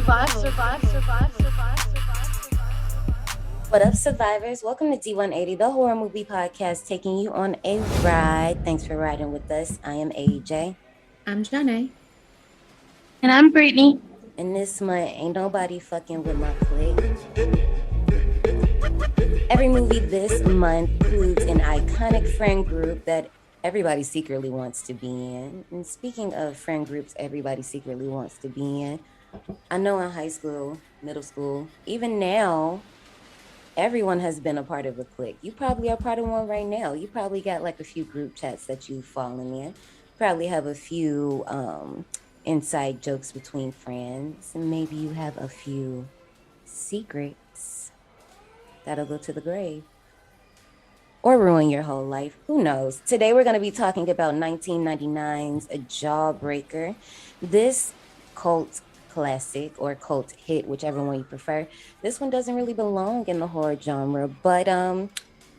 What up, survivors? Welcome to D180, the horror movie podcast, taking you on a ride. Thanks for riding with us. I am AJ. I'm Janae. And I'm Brittany. And this month, ain't nobody fucking with my clique. Every movie this month includes an iconic friend group that everybody secretly wants to be in. And speaking of friend groups everybody secretly wants to be in, I know in high school, middle school, even now, everyone has been a part of a clique. You probably are part of one right now. You probably got like a few group chats that you've fallen in. Probably have a few inside jokes between friends. And maybe you have a few secrets that'll go to the grave. Or ruin your whole life. Who knows? Today we're going to be talking about 1999's Jawbreaker. This cult classic or cult hit, whichever one you prefer. This one doesn't really belong in the horror genre, but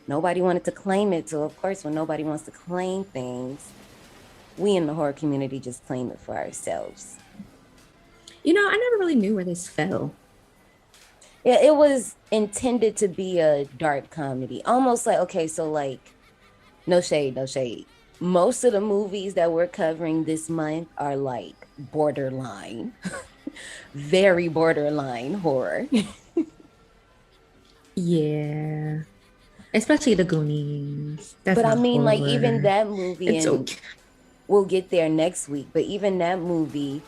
nobody wanted to claim it. So of course, when nobody wants to claim things, we in the horror community just claim it for ourselves. You know, I never really knew where this fell. Yeah, it was intended to be a dark comedy. Almost like, okay, so like, no shade. Most of the movies that we're covering this month are like borderline, very borderline horror. Yeah. Especially the Goonies. That's but I mean, horror. like, even that movie, it's and okay. We'll get there next week, but even that movie,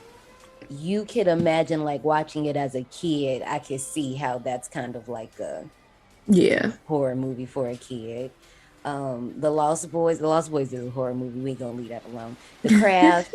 you could imagine like watching it as a kid. I could see how that's kind of like a horror movie for a kid. The Lost Boys is a horror movie. We gonna leave that alone. The Craft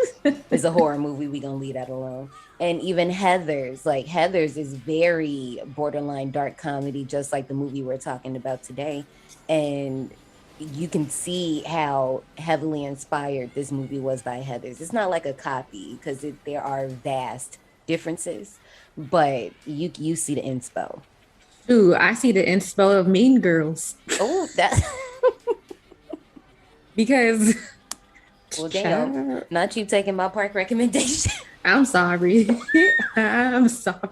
is a horror movie. We gonna leave that alone. And even Heathers is very borderline dark comedy, just like the movie we're talking about today. And you can see how heavily inspired this movie was by Heathers. It's not like a copy because there are vast differences, but you see the inspo. Ooh, I see the inspo of Mean Girls. Oh, that. Because. Well, damn. Not you taking my park recommendation. I'm sorry. I'm sorry.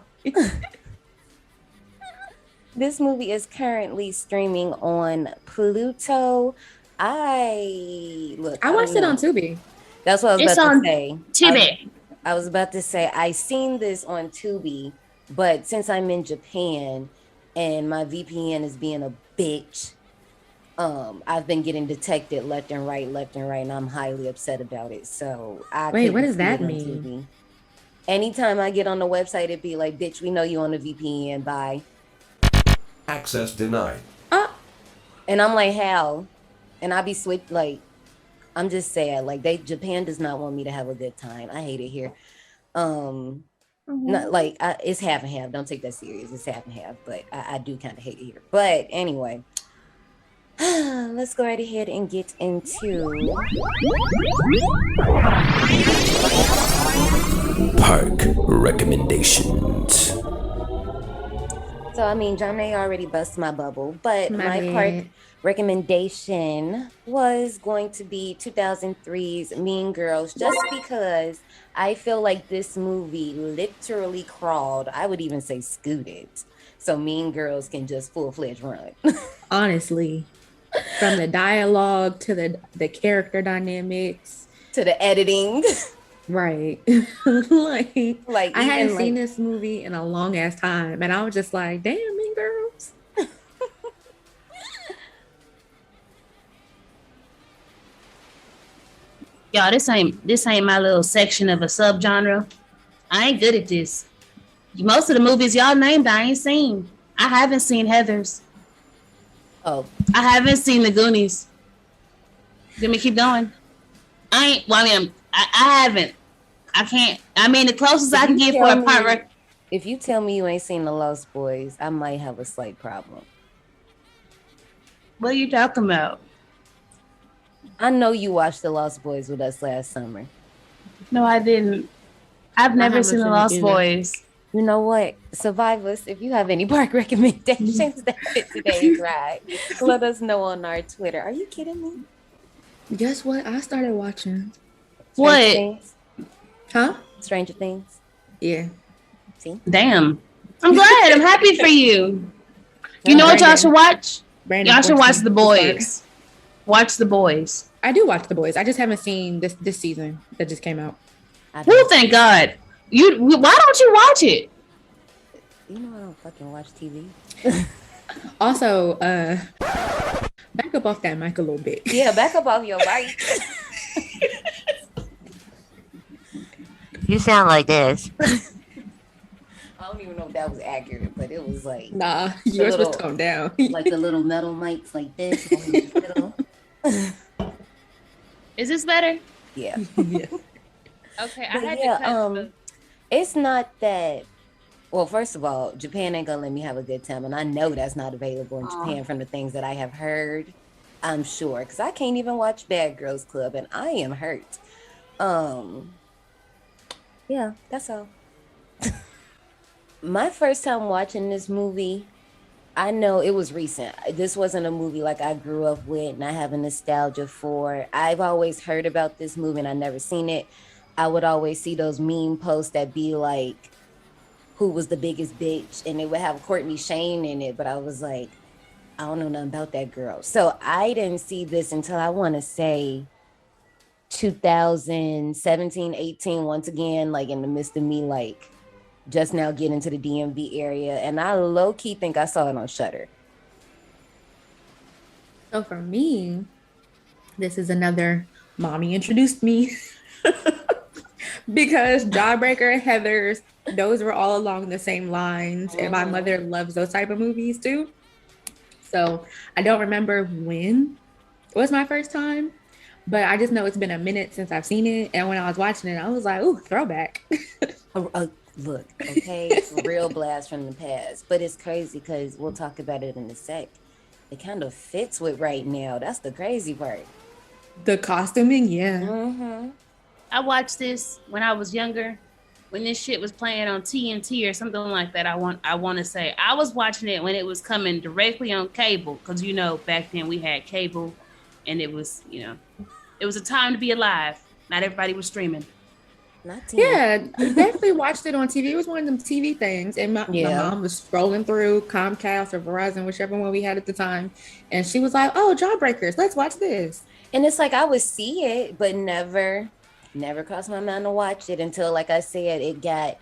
This movie is currently streaming on Pluto. I watched it on Tubi. That's what I was about to say. Tubi. I was about to say I seen this on Tubi, but since I'm in Japan and my VPN is being a bitch, I've been getting detected left and right, and I'm highly upset about it. So wait, what does that mean? Tubi. Anytime I get on the website, it'd be like, bitch, we know you on the VPN, bye. Access denied. And I'm like, how? And I be like, I'm just sad. Like Japan does not want me to have a good time. I hate it here. Not like it's half and half. Don't take that serious. It's half and half, but I do kind of hate it here. But anyway, let's go right ahead and get into Park recommendations. So, I mean, Janae already busted my bubble, but my park recommendation was going to be 2003's Mean Girls, just because I feel like this movie literally crawled, I would even say scooted, so Mean Girls can just full-fledged run. Honestly, from the dialogue to the character dynamics. To the editing. Right. like I hadn't seen this movie in a long ass time, and I was just like, damn, Mean Girls. Y'all, this ain't my little section of a subgenre. I ain't good at this. Most of the movies y'all named, I ain't seen. I haven't seen Heathers. Oh. I haven't seen the Goonies. Let me keep going. I haven't. I can't. I mean, the closest I can get for a part. If you tell me you ain't seen The Lost Boys, I might have a slight problem. What are you talking about? I know you watched The Lost Boys with us last summer. No, I didn't. I've never seen The Lost Boys. You know what? Survivors, if you have any park recommendations that fit today's ride, let us know on our Twitter. Are you kidding me? Guess what? I started watching. Stranger Things? Huh? Stranger Things? Yeah. See? Damn. I'm glad. I'm happy for you. You know what y'all should watch? Y'all should watch The Boys. Watch The Boys. I do watch The Boys. I just haven't seen this season that just came out. Oh, thank God. Why don't you watch it? You know I don't fucking watch TV. Also, back up off that mic a little bit. Yeah, back up off your mic. You sound like this. I don't even know if that was accurate, but it was like... Nah, yours was toned down. Like the little metal mics like this. Is this better? Yeah. Yeah. Okay, I had to cut it's not that... Well, first of all, Japan ain't gonna let me have a good time, and I know that's not available in Japan from the things that I have heard, I'm sure, because I can't even watch Bad Girls Club, and I am hurt. Yeah, that's all. My first time watching this movie, I know it was recent. This wasn't a movie like I grew up with and I have a nostalgia for. I've always heard about this movie and I never seen it. I would always see those meme posts that be like, who was the biggest bitch? And it would have Courtney Shane in it, but I was like, I don't know nothing about that girl. So I didn't see this until I want to say 2017, 18, once again, like in the midst of me, like just now getting to the DMV area. And I low-key think I saw it on Shudder. So for me, this is another mommy introduced me. Because Jawbreaker, Heathers, those were all along the same lines. And my mother loves those type of movies too. So I don't remember when was my first time, but I just know it's been a minute since I've seen it. And when I was watching it, I was like, ooh, throwback. Look, okay, it's a real blast from the past. But it's crazy because we'll talk about it in a sec. It kind of fits with right now. That's the crazy part. The costuming, yeah. Mm-hmm. I watched this when I was younger, when this shit was playing on TNT or something like that. I want to say I was watching it when it was coming directly on cable, because you know back then we had cable, and it was it was a time to be alive. Not everybody was streaming. Yeah, definitely watched it on TV. It was one of them TV things, and my mom was scrolling through Comcast or Verizon, whichever one we had at the time, and she was like, "Oh, Jawbreakers, let's watch this." And it's like I would see it, but never crossed my mind to watch it until, like I said, it got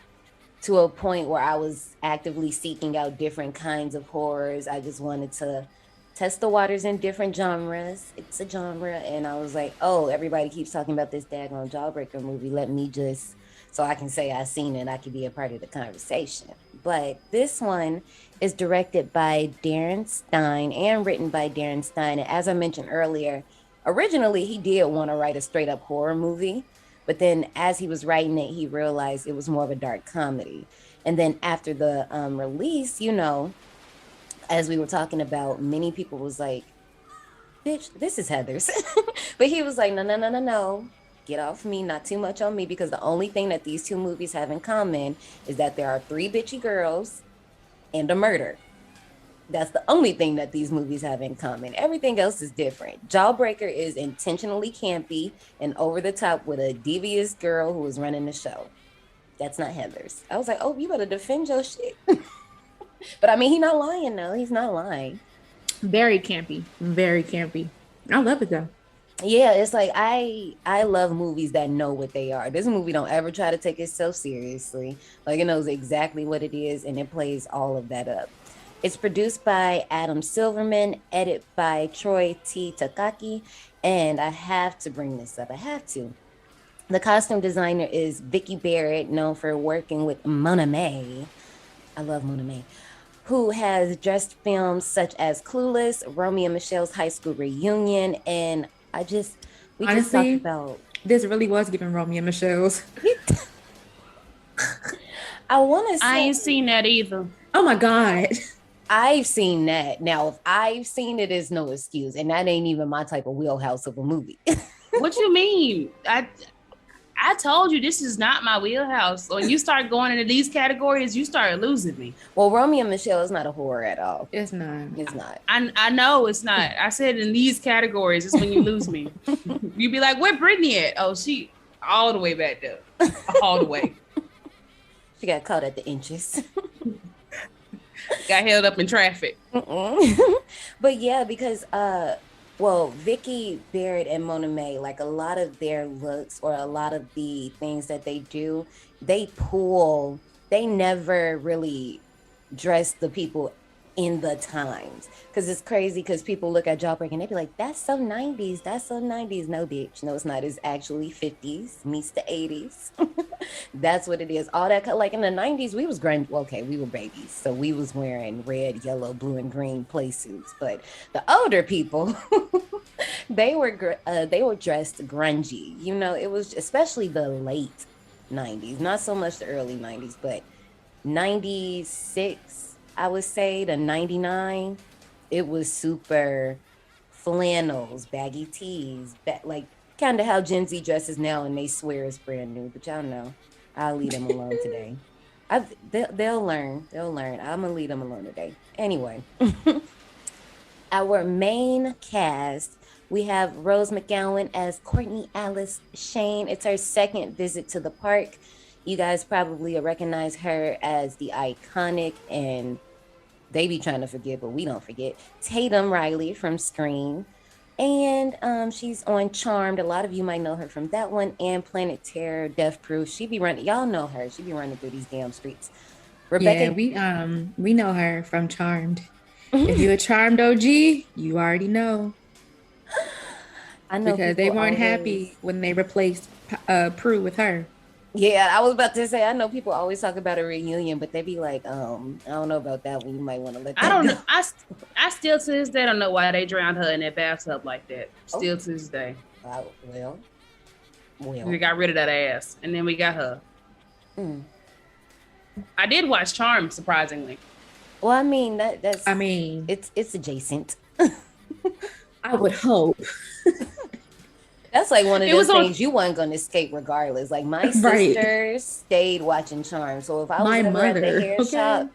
to a point where I was actively seeking out different kinds of horrors. I just wanted to test the waters in different genres. It's a genre. And I was like, oh, everybody keeps talking about this daggone Jawbreaker movie. Let me just, so I can say I've seen it, I can be a part of the conversation. But this one is directed by Darren Stein and written by Darren Stein. And as I mentioned earlier, originally he did want to write a straight up horror movie. But then as he was writing it, he realized it was more of a dark comedy. And then after the release, as we were talking about, many people was like, bitch, this is Heathers. But he was like, no. Get off me, not too much on me, because the only thing that these two movies have in common is that there are 3 bitchy girls and a murder. That's the only thing that these movies have in common. Everything else is different. Jawbreaker is intentionally campy and over the top with a devious girl who is running the show. That's not Heathers. I was like, oh, you better defend your shit. But I mean, he's not lying, though. He's not lying. Very campy. Very campy. I love it, though. Yeah, it's like I love movies that know what they are. This movie don't ever try to take itself seriously. Like, it knows exactly what it is, and it plays all of that up. It's produced by Adam Silverman, edited by Troy T. Takaki, and I have to bring this up. I have to. The costume designer is Vicky Barrett, known for working with Mona May. I love Mona May, who has dressed films such as Clueless, Romeo and Michelle's High School Reunion, and we just talked about... This really was giving Romeo and Michelle's. I want to say... I ain't seen that either. Oh my God. I've seen that. Now, if I've seen it, is no excuse. And that ain't even my type of wheelhouse of a movie. What you mean? I told you this is not my wheelhouse. When you start going into these categories, you start losing me. Well, Romeo and Michelle is not a horror at all. It's not. It's not. I know it's not. I said in these categories is when you lose me. You be like, where Brittany at? Oh, she all the way back there. All the way. She got caught at the inches. Got held up in traffic. But yeah, because well, Vicky, Barrett, and Mona May, like a lot of their looks or a lot of the things that they do, they never really dress the people in the times. Because it's crazy because people look at Jawbreaker and they be like, that's so 90s, that's so 90s. No, bitch, no, it's not. It's actually 50s meets the 80s. That's what it is. All that, like in the 90s, we was grunge. Well, okay, we were babies, so we was wearing red, yellow, blue, and green play suits. But the older people, they were dressed grungy. You know, it was especially the late 90s, not so much the early 90s, but 96, I would say, to 99, it was super flannels, baggy tees, like kind of how Gen Z dresses now, and they swear it's brand new. But y'all know, I'll leave them alone today. They'll learn. They'll learn. I'm gonna leave them alone today. Anyway, our main cast, we have Rose McGowan as Courtney Alice Shane. It's her second visit to the park. You guys probably recognize her as the iconic, and they be trying to forget, but we don't forget, Tatum Riley from Scream. And she's on Charmed. A lot of you might know her from that one, and Planet Terror, Death Proof. She be running, y'all know her. She be running through these damn streets. Rebecca, yeah, we know her from Charmed. If you're a Charmed OG, you already know. I know, because they weren't happy when they replaced Prue with her. Yeah, I was about to say, I know people always talk about a reunion, but they be like, I don't know about that one. You might want to let that I don't go. know. I still to this day don't know why they drowned her in that bathtub like that. Still to this day. Well. We got rid of that ass, and then we got her. Mm. I did watch Charmed, surprisingly. Well, I mean, it's adjacent. I would hope. That's like one of those things you weren't going to escape regardless. Like my sister stayed watching Charmed. So if I was ever at the hair shop,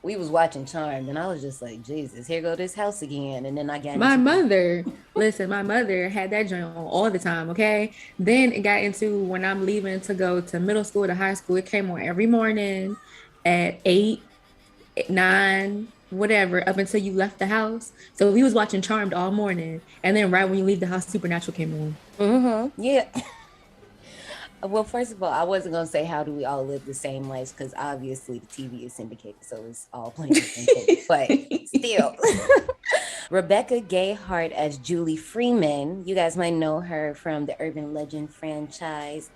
we was watching Charmed, and I was just like, Jesus, here go this house again. And then I got my mother had that joint on all the time. Okay. Then it got into when I'm leaving to go to middle school to high school. It came on every morning at 8, 9, whatever, up until you left the house. So we was watching Charmed all morning, and then right when you leave the house, Supernatural came on. Yeah. Well, first of all, I wasn't gonna say how do we all live the same lives, because obviously the TV is syndicated, so it's all playing the same thing. But still, Rebecca Gay Hart as Julie Freeman. You guys might know her from the Urban Legend franchise,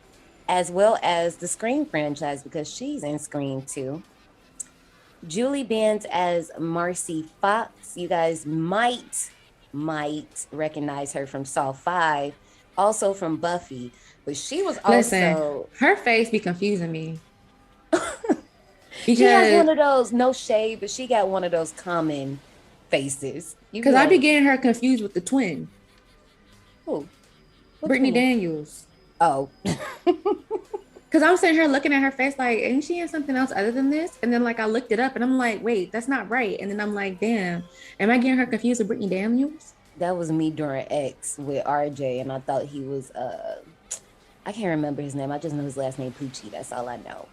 as well as the Scream franchise, because she's in Scream too. Julie Benz as Marcy Fox. You guys might recognize her from Saw 5, also from Buffy, but she was also... her face be confusing me. She has one of those, no shade, but she got one of those common faces. Because I be getting her confused with the twin. Who? Brittany Daniels. Oh. Because I was sitting here looking at her face like, ain't she in something else other than this? And then like I looked it up and I'm like, wait, that's not right. And then I'm like, damn, am I getting her confused with Brittany Daniels? That was me during X with RJ, and I thought he was, I can't remember his name. I just know his last name, Poochie. That's all I know.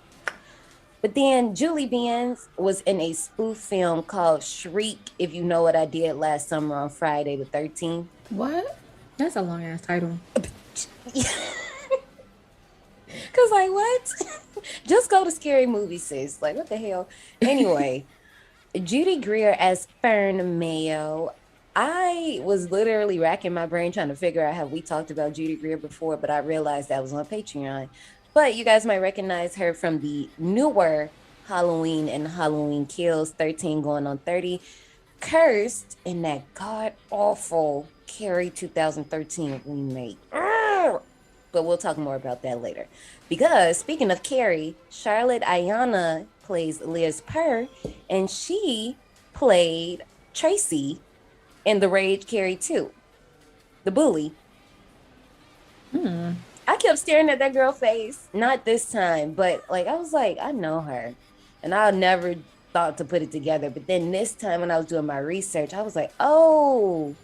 But then Julie Benz was in a spoof film called Shriek, If You Know What I Did Last Summer on Friday the 13th. What? That's a long ass title. Cause like what? Just go to Scary Movie, sis. Like what the hell? Anyway, Judy Greer as Fern Mayo. I was literally racking my brain trying to figure out how we talked about Judy Greer before, but I realized that was on Patreon. But you guys might recognize her from the newer Halloween and Halloween Kills, 13 going on 30. Cursed in that god-awful Carrie 2013 remake. But we'll talk more about that later. Because speaking of Carrie, Charlotte Ayanna plays Liz Purr, and she played Tracy in The Rage Carrie 2, the bully. I kept staring at that girl's face. Not this time, but like I was like, I know her. And I never thought to put it together. But then this time when I was doing my research, I was like, oh,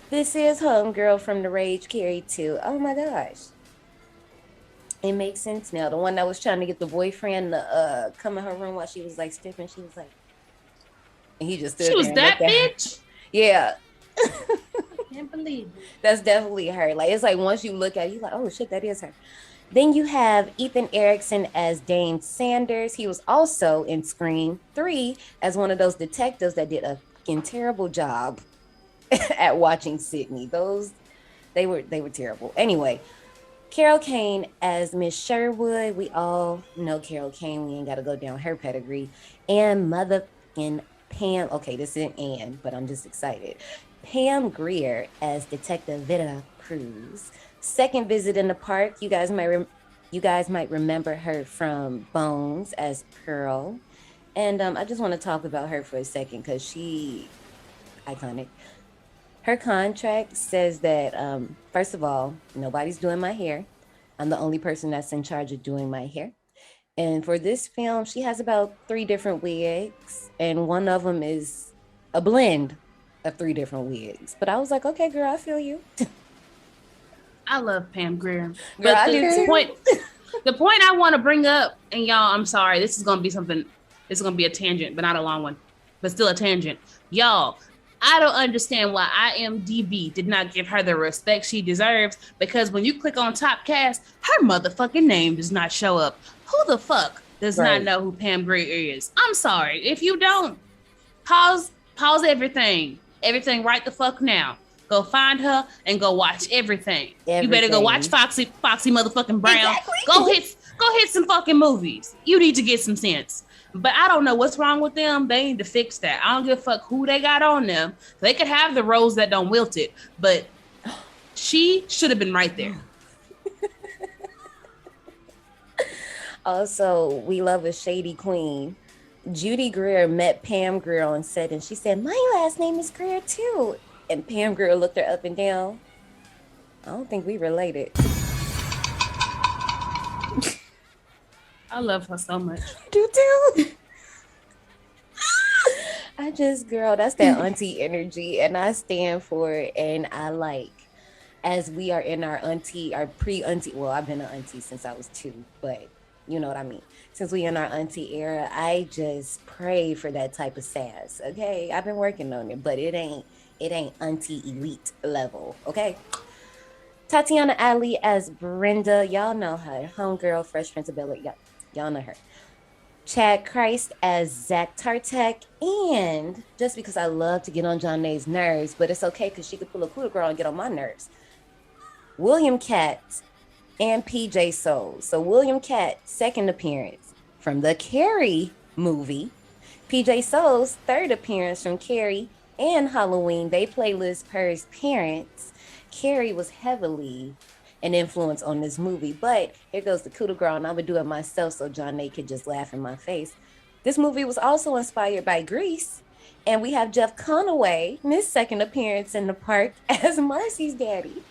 this is homegirl from The Rage Carrie 2. Oh my gosh. It makes sense now. The one that was trying to get the boyfriend to come in her room while she was like stripping, she was like, and he just She stood there was and that looked at her. bitch. Yeah, Can't believe it. that's definitely her. Like, it's like once you look at it, you're like, oh shit, that is her. Then you have Ethan Erickson as Dane Sanders. He was also in Scream 3 as one of those detectives that did a fucking terrible job at watching Sydney. They were terrible. Anyway, Carol Kane as Miss Sherwood. We all know Carol Kane. We ain't got to go down her pedigree. And motherfucking Pam. Okay, this isn't Anne, but I'm just excited. Pam Grier as Detective Vera Cruz. Second visit in the park. You guys might remember her from Bones as Pearl. And I just want to talk about her for a second because she iconic. Her contract says that, first of all, nobody's doing my hair. I'm the only person that's in charge of doing my hair. And for this film, she has about 3 different wigs, and one of them is a blend of 3 different wigs. But I was like, okay, girl, I feel you. I love Pam Grier. Girl, But I do too. the point I want to bring up, and y'all, I'm sorry, this is gonna be a tangent, but not a long one, but still a tangent. Y'all, I don't understand why IMDb did not give her the respect she deserves, because when you click on top cast, her motherfucking name does not show up. Who the fuck does not know who Pam Grier is? I'm sorry. If you don't, pause everything. Everything right the fuck now. Go find her and go watch everything. You better go watch Foxy motherfucking Brown. Exactly. Go hit some fucking movies. You need to get some sense. But I don't know what's wrong with them. They need to fix that. I don't give a fuck who they got on them. They could have the rose that don't wilt it, but she should have been right there. Also, we love a shady queen. Judy Greer met Pam Grier on set, and she said, my last name is Greer too. And Pam Grier looked her up and down. I don't think we related. I love her so much. I do too. Girl, that's that auntie energy, and I stand for it. And I like, as we are in our pre-auntie, well, I've been an auntie since I was 2, but you know what I mean. Since we in our auntie era, I just pray for that type of sass. Okay, I've been working on it, but it ain't auntie elite level. Okay. Tatiana Ali as Brenda, y'all know her. Homegirl, Fresh Prince of Bel-Air, y'all know her. Chad Christ as Zach Tartek, and just because I love to get on Jonna's nerves, but it's okay because she could pull a coup de grace and get on my nerves, William Katz and PJ Souls. So William Katz, second appearance from the Carrie movie. PJ Souls, third appearance from Carrie and Halloween. They play Liz Purr's parents. Carrie was heavily an influence on this movie, but here goes the coup de grace, and I'm gonna do it myself so Jonna could just laugh in my face. This movie was also inspired by Grease, and we have Jeff Conaway in his second appearance in the park as Marcy's daddy.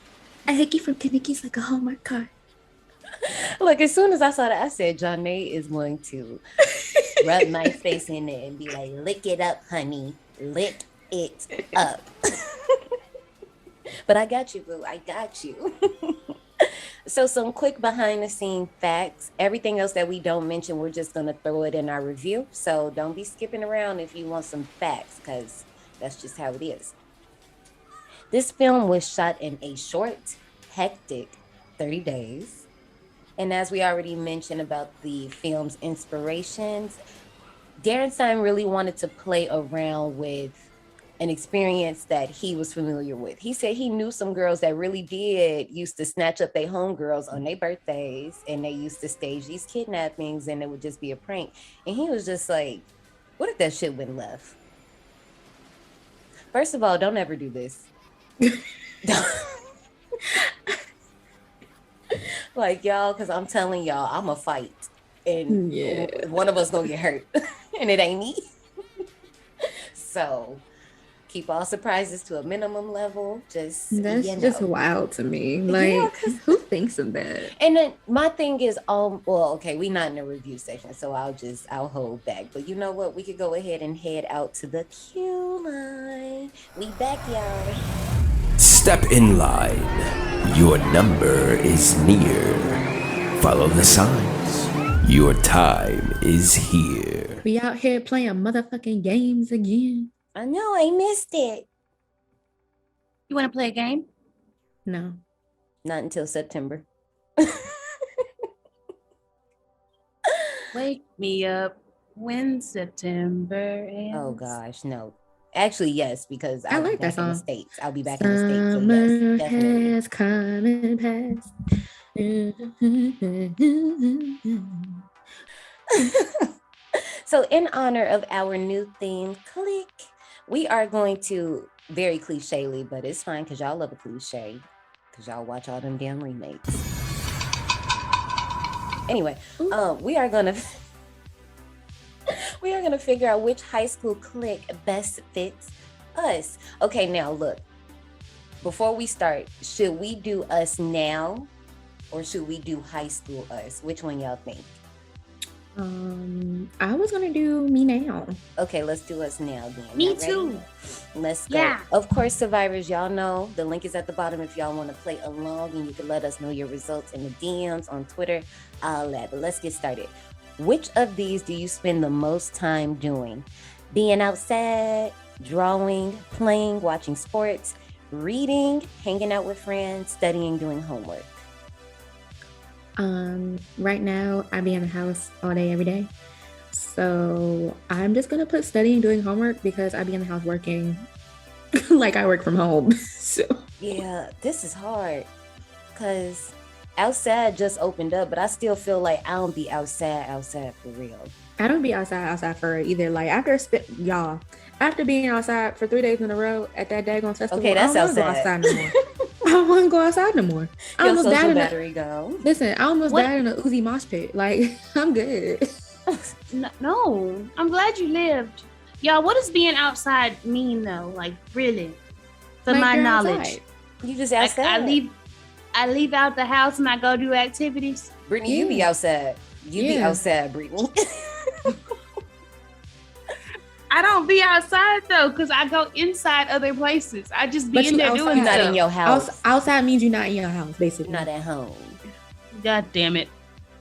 A hickey from Kanicki's like a Hallmark card. Look, as soon as I saw that, I said, Jonna is going to rub my face in it and be like, lick it up, honey. Lick it up. But I got you, boo. I got you. So some quick behind the scene facts. Everything else that we don't mention, we're just going to throw it in our review. So don't be skipping around if you want some facts, because that's just how it is. This film was shot in a short, hectic 30 days. And as we already mentioned about the film's inspirations, Darren Stein really wanted to play around with an experience that he was familiar with. He said he knew some girls that really used to snatch up their homegirls on their birthdays, and they used to stage these kidnappings, and it would just be a prank. And he was just like, what if that shit went left? First of all, don't ever do this. Like, y'all, because I'm telling y'all, I'm a fight. And one of us gonna get hurt. And it ain't me. So keep all surprises to a minimum level. That's just wild to me. Like, who thinks of that? And then my thing is, we not in the review section, so I'll hold back. But you know what? We could go ahead and head out to the queue line. We back, y'all. Step in line. Your number is near. Follow the signs. Your time is here. We out here playing motherfucking games again. I know, I missed it. You want to play a game? No. Not until September. Wake me up when September ends. Oh gosh, no. Actually, yes, because I I'll like be that back in the song. States. I'll be back in the States. So Summer yes, definitely. has come and passed. So in honor of our new theme, CLIQUE, we are going to, very cliche-ly, but it's fine because y'all love a cliche, because y'all watch all them damn remakes. Anyway, we are gonna figure out which high school clique best fits us. Okay, now look, before we start, should we do us now or should we do high school us? Which one y'all think? I was gonna do me now. Okay, let's do us now then. Me Y'all ready? too. Let's go. Yeah. Of course, survivors, y'all know the link is at the bottom if y'all want to play along, and you can let us know your results in the DMs on Twitter, all that. But let's get started. Which of these do you spend the most time doing? Being outside, drawing, playing, watching sports, reading, hanging out with friends, studying, doing homework. Right now I be in the house all day, every day. So I'm just gonna put studying, doing homework because I be in the house working like I work from home. So Yeah, this is hard because outside just opened up, but I still feel like I don't be outside for real. I don't be outside for either. Like after being outside for 3 days in a row at that daggone festival, Okay, that's I don't wanna outside. go outside no more. I don't want to go outside no more. I Your almost social died in battery go. Listen, I almost What? died in a Uzi mosh pit. Like, I'm good. No, I'm glad you lived. Y'all, what does being outside mean though? Like really? For Like, my you're knowledge. outside. You just Like, outside. I leave out the house and I go do activities. Brittany, you be Yeah. outside. You be Yeah. outside, Brittany. I don't be outside though, because I go inside other places. I just be But in you there outside. doing You're not stuff. in your house. Outside means you're not in your house, basically. You're not at home. God damn it.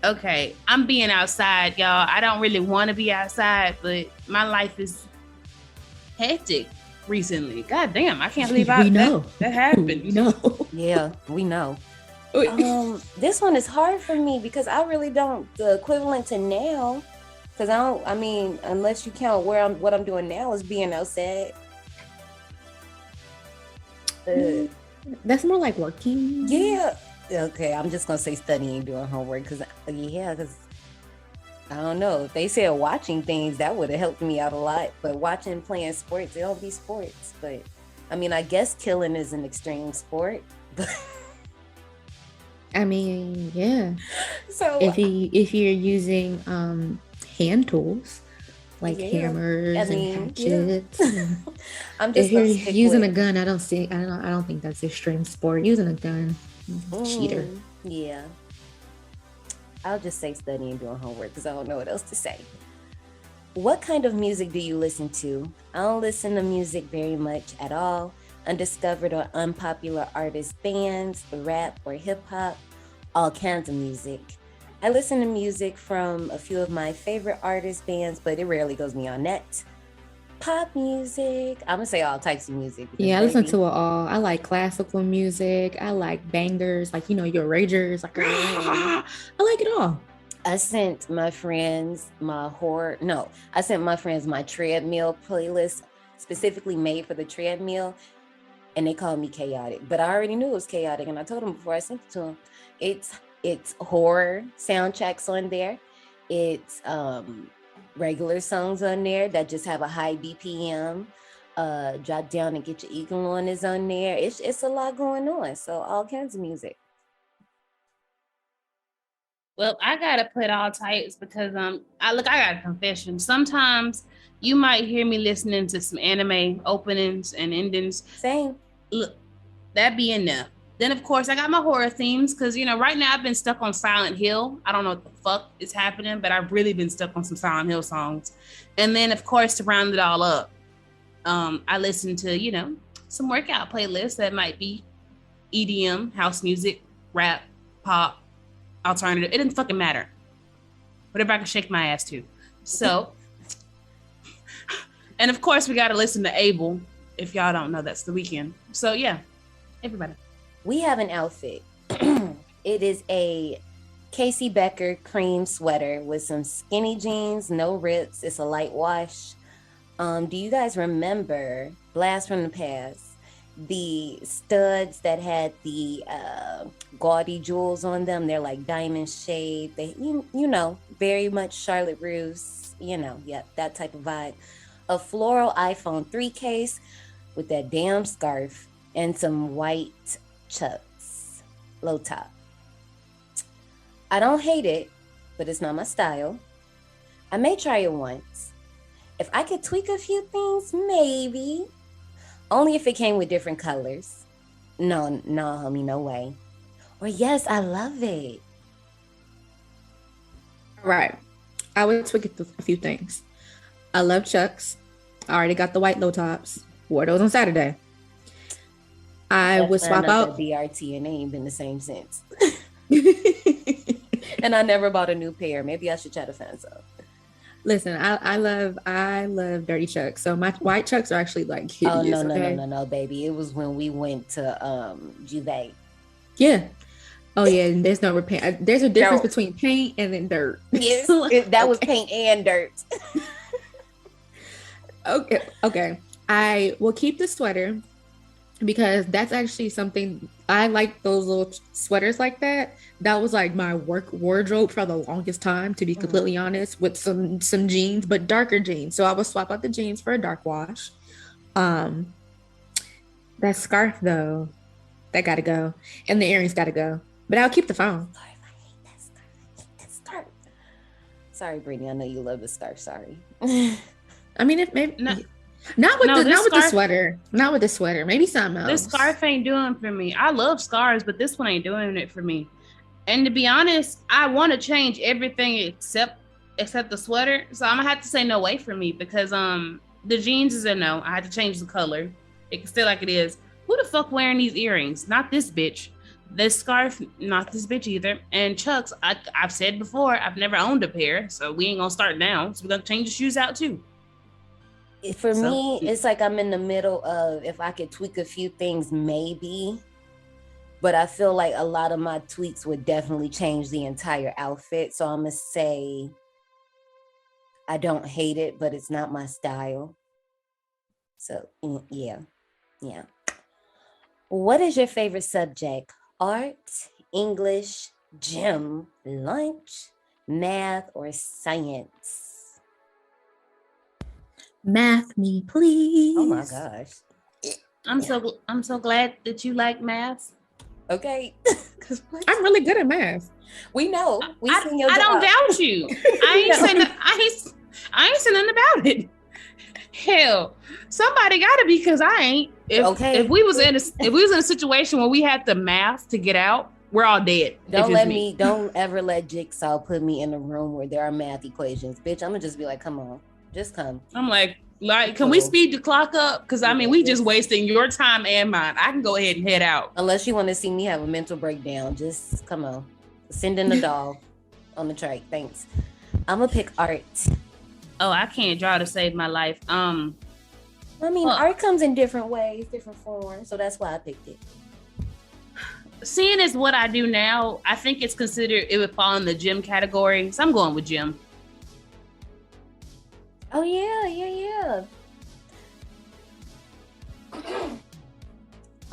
Okay, I'm being outside, y'all. I don't really want to be outside, but my life is hectic recently. God damn, I can't leave out. We know. That happened. You know. Yeah, we know. This one is hard for me because I really don't, the equivalent to now, because I mean, unless you count what I'm doing now is being outside. That's more like working. Yeah. Okay, I'm just gonna say studying, doing homework, because I don't know. If they said watching things, that would have helped me out a lot. But watching, playing sports, they don't be sports. But I mean, I guess killing is an extreme sport. I mean, yeah. So If you're using hand tools like Yeah, hammers I mean, and hatchets. I'm just If you're gonna stick using a with- gun, I don't think that's extreme sport. Using a gun, cheater. Yeah. I'll just say studying and doing homework because I don't know what else to say. What kind of music do you listen to? I don't listen to music very much at all. Undiscovered or unpopular artists, bands, rap or hip hop, all kinds of music. I listen to music from a few of my favorite artists, bands, but it rarely goes beyond that. Pop music. I'm gonna say all types of music. because, Yeah, I listen baby, to it all. I like classical music. I like bangers, like your ragers. Like I like it all. I sent my friends my treadmill playlist specifically made for the treadmill, and they called me chaotic. But I already knew it was chaotic, and I told them before I sent it to them. It's horror soundtracks on there. It's regular songs on there that just have a high BPM. Drop Down and Get Your Eagle On is on there. It's a lot going on. So all kinds of music. Well, I gotta put all types because I got a confession. Sometimes you might hear me listening to some anime openings and endings. Same. Look, that be enough. Then of course I got my horror themes because right now I've been stuck on Silent Hill. I don't know what the fuck is happening, but I've really been stuck on some Silent Hill songs. And then of course to round it all up, I listen to some workout playlists that might be EDM, house music, rap, pop, alternative. It didn't fucking matter. Whatever I can shake my ass to. So, and of course we got to listen to Abel. If y'all don't know, that's The Weeknd. So yeah, everybody. We have an outfit. It is a Casey Becker cream sweater with some skinny jeans, no rips. It's a light wash. Do you guys remember Blast from the Past? The studs that had the gaudy jewels on them. They're like diamond shaped. They, you know, very much Charlotte Russe, that type of vibe. A floral iPhone 3 case with that damn scarf and some white chucks, low top. I don't hate it, but it's not my style. I may try it once. If I could tweak a few things, maybe. Only if it came with different colors. No, homie, no way. Or yes, I love it. Right. I would tweak it a few things. I love Chucks. I already got the white low tops. Wore those on Saturday. I would swap out BRT and they ain't been the same since. And I never bought a new pair. Maybe I should try to find some. Listen, I love dirty Chucks. So my white Chucks are actually like hideous. No, baby. It was when we went to Juve. Yeah. Oh yeah, and there's no repair. There's a difference between paint and then dirt. Yes, that was paint and dirt. Okay. I will keep the sweater because that's actually something I like, those little sweaters like that. That was like my work wardrobe for the longest time, to be completely honest, with some jeans, but darker jeans. So I would swap out the jeans for a dark wash. That scarf though, that gotta go. And the earrings gotta go. But I'll keep the phone. I hate that scarf. Sorry, Brittany. I know you love the scarf. Sorry. I mean, if maybe not with the sweater. Not with the sweater. Maybe something else. This scarf ain't doing for me. I love scarves, but this one ain't doing it for me. And to be honest, I want to change everything except the sweater. So I'm gonna have to say no way for me because the jeans is a no. I had to change the color. It can stay like it is. Who the fuck wearing these earrings? Not this bitch. This scarf, not this bitch either. And Chucks, I've said before, I've never owned a pair, so we ain't gonna start now. So we're gonna change the shoes out too. For me, it's like I'm in the middle of, if I could tweak a few things, maybe. But I feel like a lot of my tweaks would definitely change the entire outfit. So I'm going to say I don't hate it, but it's not my style. So, yeah. What is your favorite subject? Art, English, gym, lunch, math, or science? Math me, please. Oh my gosh. I'm so glad that you like math. Okay. I'm really good at math. We know. I don't doubt you. I ain't saying nothing about it. Hell, somebody got to be, because I ain't. If we was in a situation where we had the math to get out, we're all dead. Don't ever let Jigsaw put me in a room where there are math equations. Bitch, I'm gonna just be like, come on, just come. I'm like, can we speed the clock up? Because I mean, we just wasting your time and mine. I can go ahead and head out. Unless you want to see me have a mental breakdown, just come on. Send in a doll on the track. Thanks. I'm gonna pick art. Oh, I can't draw to save my life. I mean, art comes in different ways, different forms, so that's why I picked it. Seeing as what I do now, I think it's considered, it would fall in the gym category. So I'm going with gym. Oh yeah.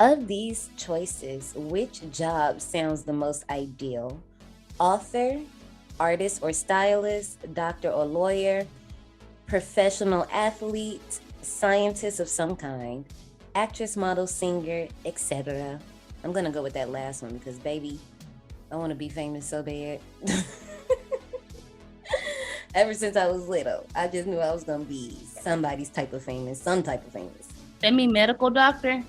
Of these choices, which job sounds the most ideal? Author, artist or stylist, doctor or lawyer, professional athlete, scientist of some kind, actress, model, singer, etc. I'm gonna go with that last one because, baby, I want to be famous so bad. Ever since I was little, I just knew I was gonna be somebody's type of famous, some type of famous. That mean medical doctor?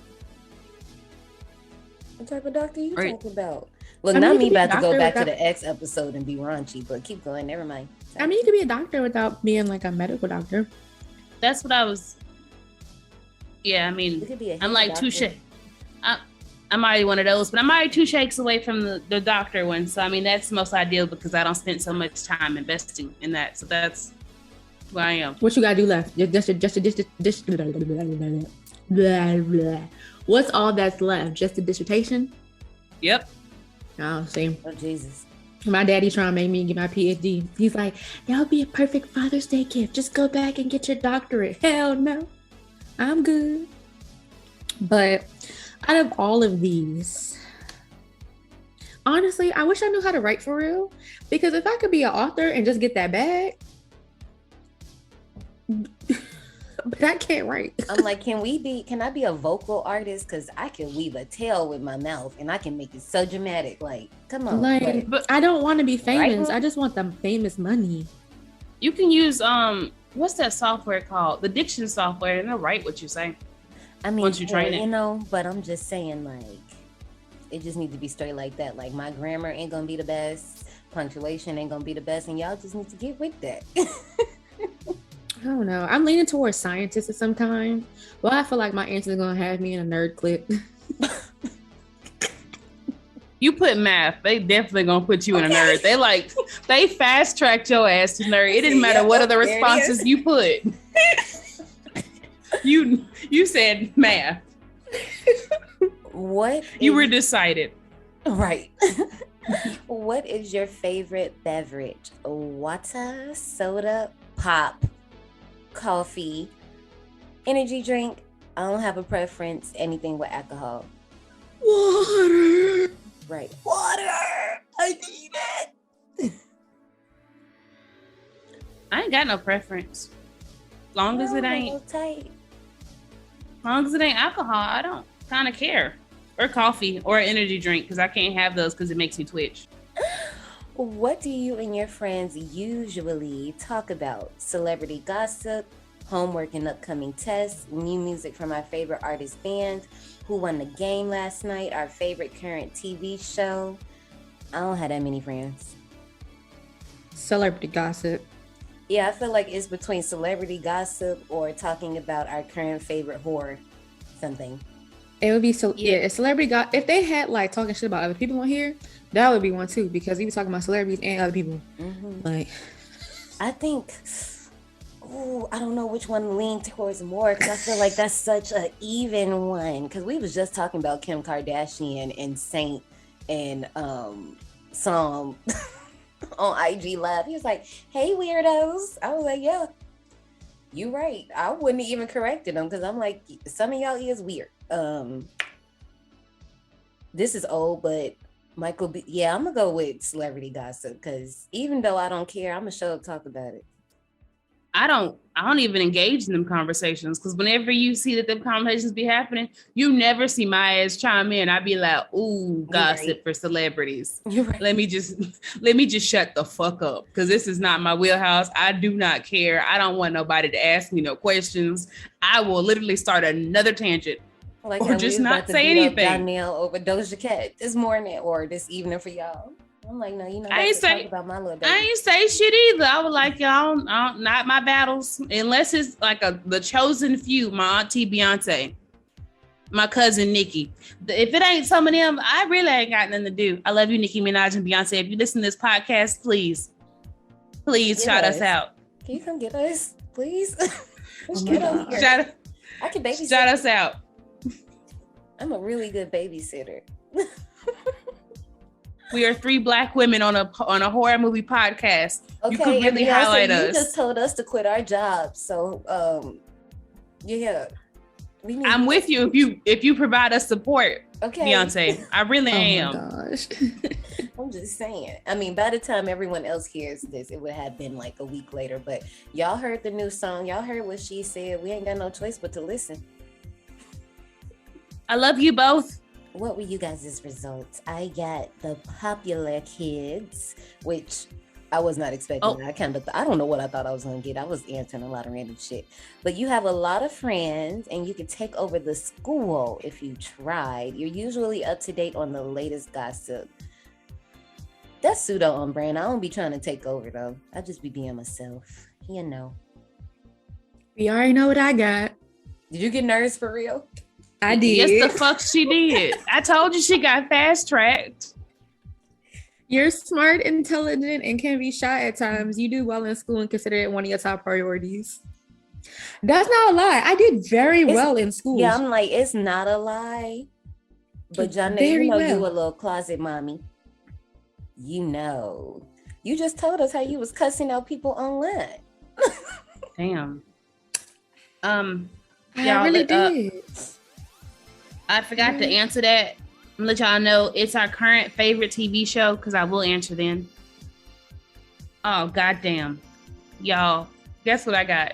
What type of doctor you talking about? Look, not me about to go back to the X episode and be raunchy, but keep going. Never mind. Sorry. I mean, you could be a doctor without being like a medical doctor. That's what I was. Yeah, I mean, I'm like touche. I'm already one of those, but I'm already 2 shakes away from the doctor one. So I mean, that's most ideal because I don't spend so much time investing in that. So that's where I am. What you gotta do left? What's all that's left? Just a dissertation? Yep. Oh, see. Oh, Jesus. My daddy trying to make me get my PhD. He's like, that would be a perfect Father's Day gift. Just go back and get your doctorate. Hell no. I'm good. But out of all of these, honestly, I wish I knew how to write for real. Because if I could be an author and just get that bag, but I can't write. I'm like, can I be a vocal artist? Because I can weave a tale with my mouth and I can make it so dramatic. Like, come on. Like, but I don't want to be famous. Right? I just want the famous money. You can use what's that software called? The diction software, and they'll write what you say. I mean, once you train it. You know, but I'm just saying, like, it just needs to be straight like that. Like, my grammar ain't gonna be the best, punctuation ain't gonna be the best, and y'all just need to get with that. I don't know. I'm leaning towards scientist of some kind. Well, I feel like my answer is gonna have me in a nerd clique. You put math, they definitely gonna put you in a nerd. They fast tracked your ass to nerd. It didn't matter what other responses you put. You said math. What? You were decided. Right. What is your favorite beverage? Water, soda, pop, coffee, energy drink? I don't have a preference. Anything with alcohol. Water. Right. Water. I need it. I ain't got no preference. Long as it ain't tight. long as it ain't alcohol, I don't kind of care. Or coffee or energy drink, because I can't have those because it makes me twitch. What do you and your friends usually talk about? Celebrity gossip, homework and upcoming tests, new music from our favorite artist band, who won the game last night, our favorite current TV show. I don't have that many friends. Celebrity gossip. Yeah, I feel like it's between celebrity gossip or talking about our current favorite horror something. It would be so yeah. Celebrity gossip. If they had like talking shit about other people on here, that would be one too. Because we be talking about celebrities and other people. Mm-hmm. Like, I think. I don't know which one to lean towards more because I feel like that's such an even one. Because we was just talking about Kim Kardashian and Saint and Psalm on IG Live. He was like, "Hey weirdos." I was like, "Yeah, you right." I wouldn't even corrected him because I'm like, some of y'all is weird. This is old, but Michael B. Yeah, I'm gonna go with celebrity gossip because even though I don't care, I'm gonna show up talk about it. I don't even engage in them conversations because whenever you see that them conversations be happening, you never see my ass chime in. I'd be like, "Ooh, gossip right. for celebrities." You're right. Let me just shut the fuck up because this is not my wheelhouse. I do not care. I don't want nobody to ask me no questions. I will literally start another tangent Like or just not say anything. Danielle over Doja Cat this morning or this evening for y'all. I'm like, no, you know, I ain't say talk about my little baby. I ain't say shit either. I was like, y'all, not my battles, unless it's like the chosen few. My auntie Beyonce, my cousin Nicki. If it ain't some of them, I really ain't got nothing to do. I love you, Nicki Minaj and Beyonce. If you listen to this podcast, please shout us out. Can you come get us, please? I can babysit. Shout us out. I'm a really good babysitter. We are 3 Black women on a horror movie podcast. Okay, you could really highlight us. You just told us to quit our jobs, so yeah, I'm with you if you provide us support. Okay, Beyonce, I really am. My gosh. I'm just saying. I mean, by the time everyone else hears this, it would have been like a week later. But y'all heard the new song. Y'all heard what she said. We ain't got no choice but to listen. I love you both. What were you guys' results? I got the popular kids, which I was not expecting. Oh. I don't know what I thought I was going to get. I was answering a lot of random shit. But you have a lot of friends and you can take over the school if you tried. You're usually up to date on the latest gossip. That's pseudo on brand. I don't be trying to take over though. I just be being myself. You know. We already know what I got. Did you get nerds for real? I did. Yes, the fuck she did. I told you she got fast tracked. You're smart, intelligent, and can be shy at times. You do well in school and consider it one of your top priorities. That's not a lie. I did very well in school. Yeah, I'm like, it's not a lie. But John, you know, you a little closet mommy. You know. You just told us how you was cussing out people online. Damn. I really did. I forgot to answer that. I'm gonna let y'all know it's our current favorite TV show because I will answer then. Oh, goddamn. Y'all, guess what I got?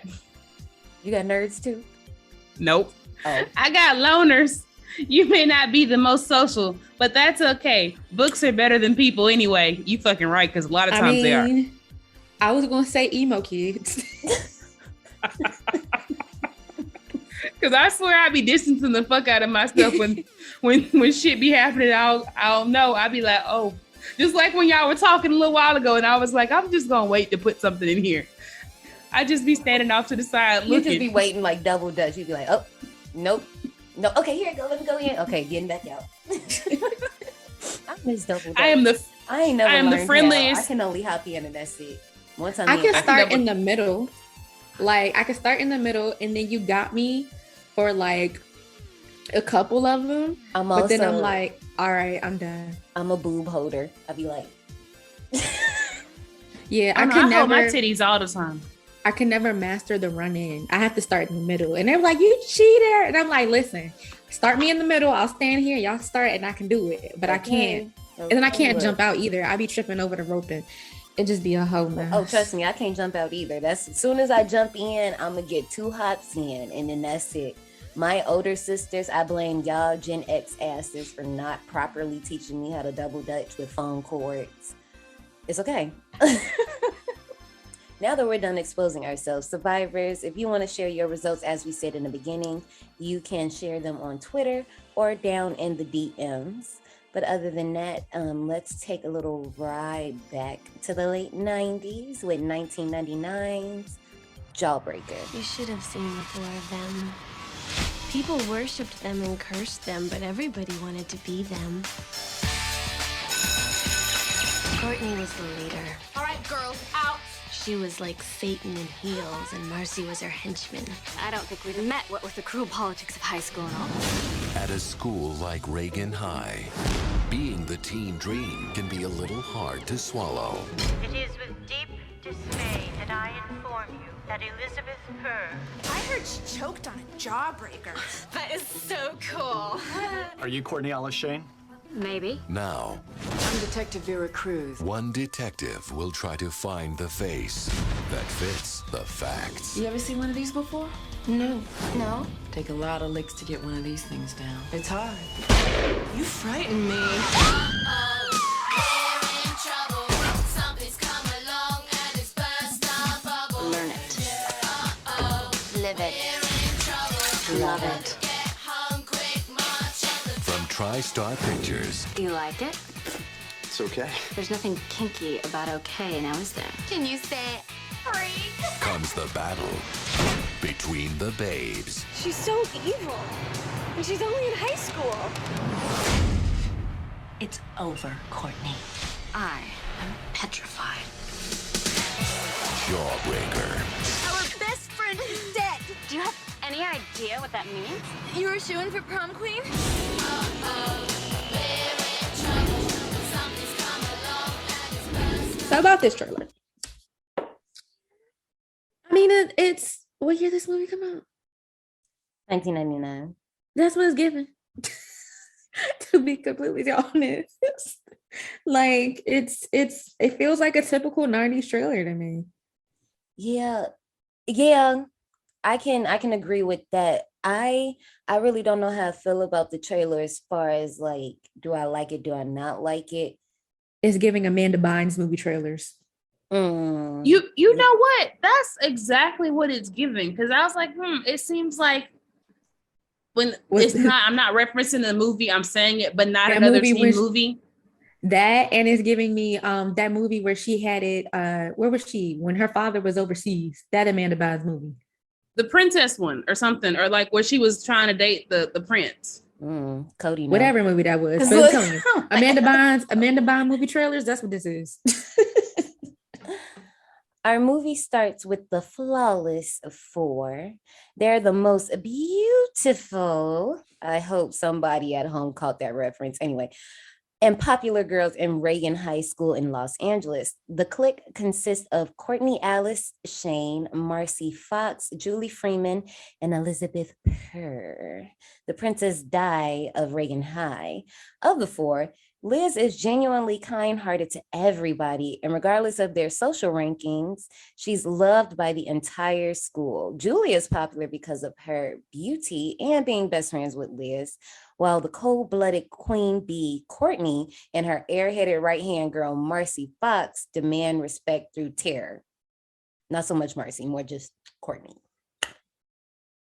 You got nerds too? Nope. Oh. I got loners. You may not be the most social, but that's okay. Books are better than people anyway. You fucking right, because a lot of times they are. I was gonna say emo kids. Because I swear I be distancing the fuck out of myself when shit be happening. I'll know. I'll be like, oh, just like when y'all were talking a little while ago, and I was like, I'm just gonna wait to put something in here. I just be standing off to the side looking. You just be waiting like double dutch. You'd be like, oh, nope. No, okay, here it go. Let me go in. Okay, getting back out. I miss double dutch. I am the friendliest. I can only hop in and that's it. Once I can start in the middle. Like I can start in the middle, and then you got me for like a couple of them. But then I'm like, all right, I'm done. I'm a boob holder. I'd be like, yeah, I hold my titties all the time. I can never master the run in. I have to start in the middle. And they're like, you cheater. And I'm like, listen, start me in the middle. I'll stand here. Y'all start and I can do it. But I can't. And then I can't jump out either. I be tripping over the rope and it just be a whole mess. Oh, trust me, I can't jump out either. That's as soon as I jump in, I'm going to get 2 hops in and then that's it. My older sisters, I blame y'all Gen X asses for not properly teaching me how to double dutch with phone cords. It's okay. Now that we're done exposing ourselves, survivors, if you want to share your results, as we said in the beginning, you can share them on Twitter or down in the DMs. But other than that, let's take a little ride back to the late 90s with 1999's Jawbreaker. You should have seen the 4 of them. People worshipped them and cursed them, but everybody wanted to be them. Courtney was the leader. All right, girls, out. She was like Satan in heels, and Marcy was her henchman. I don't think we've met, what with the cruel politics of high school and all. At a school like Reagan High, being the teen dream can be a little hard to swallow. It is with deep dismay that I inform you that Elizabeth Purr... I heard she choked on a jawbreaker. That is so cool. Are you Courtney Shane? Maybe. Now, I'm Detective Vera Cruz. one detective will try to find the face that fits the facts. You ever seen one of these before? No. Take a lot of licks to get one of these things down. It's hard. You frighten me. Learn it. Live it. Love it. From TriStar Pictures, You like it? It's okay. There's nothing kinky about okay now, is there? Can you say freak? comes the battle between the babes. She's so evil. And she's only in high school. It's over, Courtney. I am petrified. Jawbreaker. Our best friend is dead. Do you have any idea what that means? You were shooing for prom queen? So about this trailer. I mean, it's what year this movie come out? 1999. That's what it's given. To be completely honest, like it feels like a typical 90s trailer to me. Yeah, I can agree with that. I really don't know how I feel about the trailer as far as like, do I like it? Do I not like it? It's giving Amanda Bynes movie trailers. You know what? That's exactly what it's giving. Because I was like, it seems like when it's not. I'm not referencing the movie. I'm saying it, but not another teen movie. That and it's giving me that movie where she had it. Where was she when her father was overseas? That Amanda Bynes movie. The princess one or something, or like where she was trying to date the prince. Cody, no. Whatever movie that was. But I'm telling you, Amanda Bynes movie trailers. That's what this is. Our movie starts with the flawless four. They're the most beautiful. I hope somebody at home caught that reference. Anyway, and popular girls in Reagan High School in Los Angeles. The clique consists of Courtney Alice Shane, Marcy Fox, Julie Freeman, and Elizabeth Purr, the Princess Di of Reagan High. Of the four, Liz is genuinely kind-hearted to everybody, and regardless of their social rankings, she's loved by the entire school. Julie is popular because of her beauty and being best friends with Liz, while the cold-blooded queen bee, Courtney, and her airheaded right-hand girl, Marcy Fox, demand respect through terror. Not so much Marcy, more just Courtney.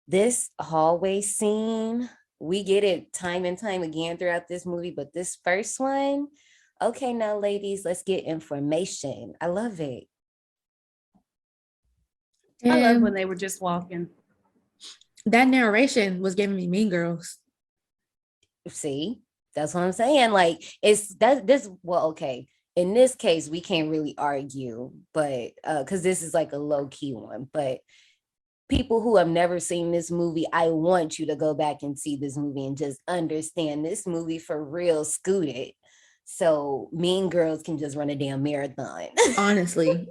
This hallway scene, we get it time and time again throughout this movie, but this first one, okay, now ladies, let's get information. I love it. I love when they were just walking. That narration was giving me Mean Girls. See, that's what I'm saying. Like, it's that this, well, okay. In this case, we can't really argue, but because this is like a low-key one, but people who have never seen this movie, I want you to go back and see this movie and just understand this movie for real scooted. So Mean Girls can just run a damn marathon. Honestly.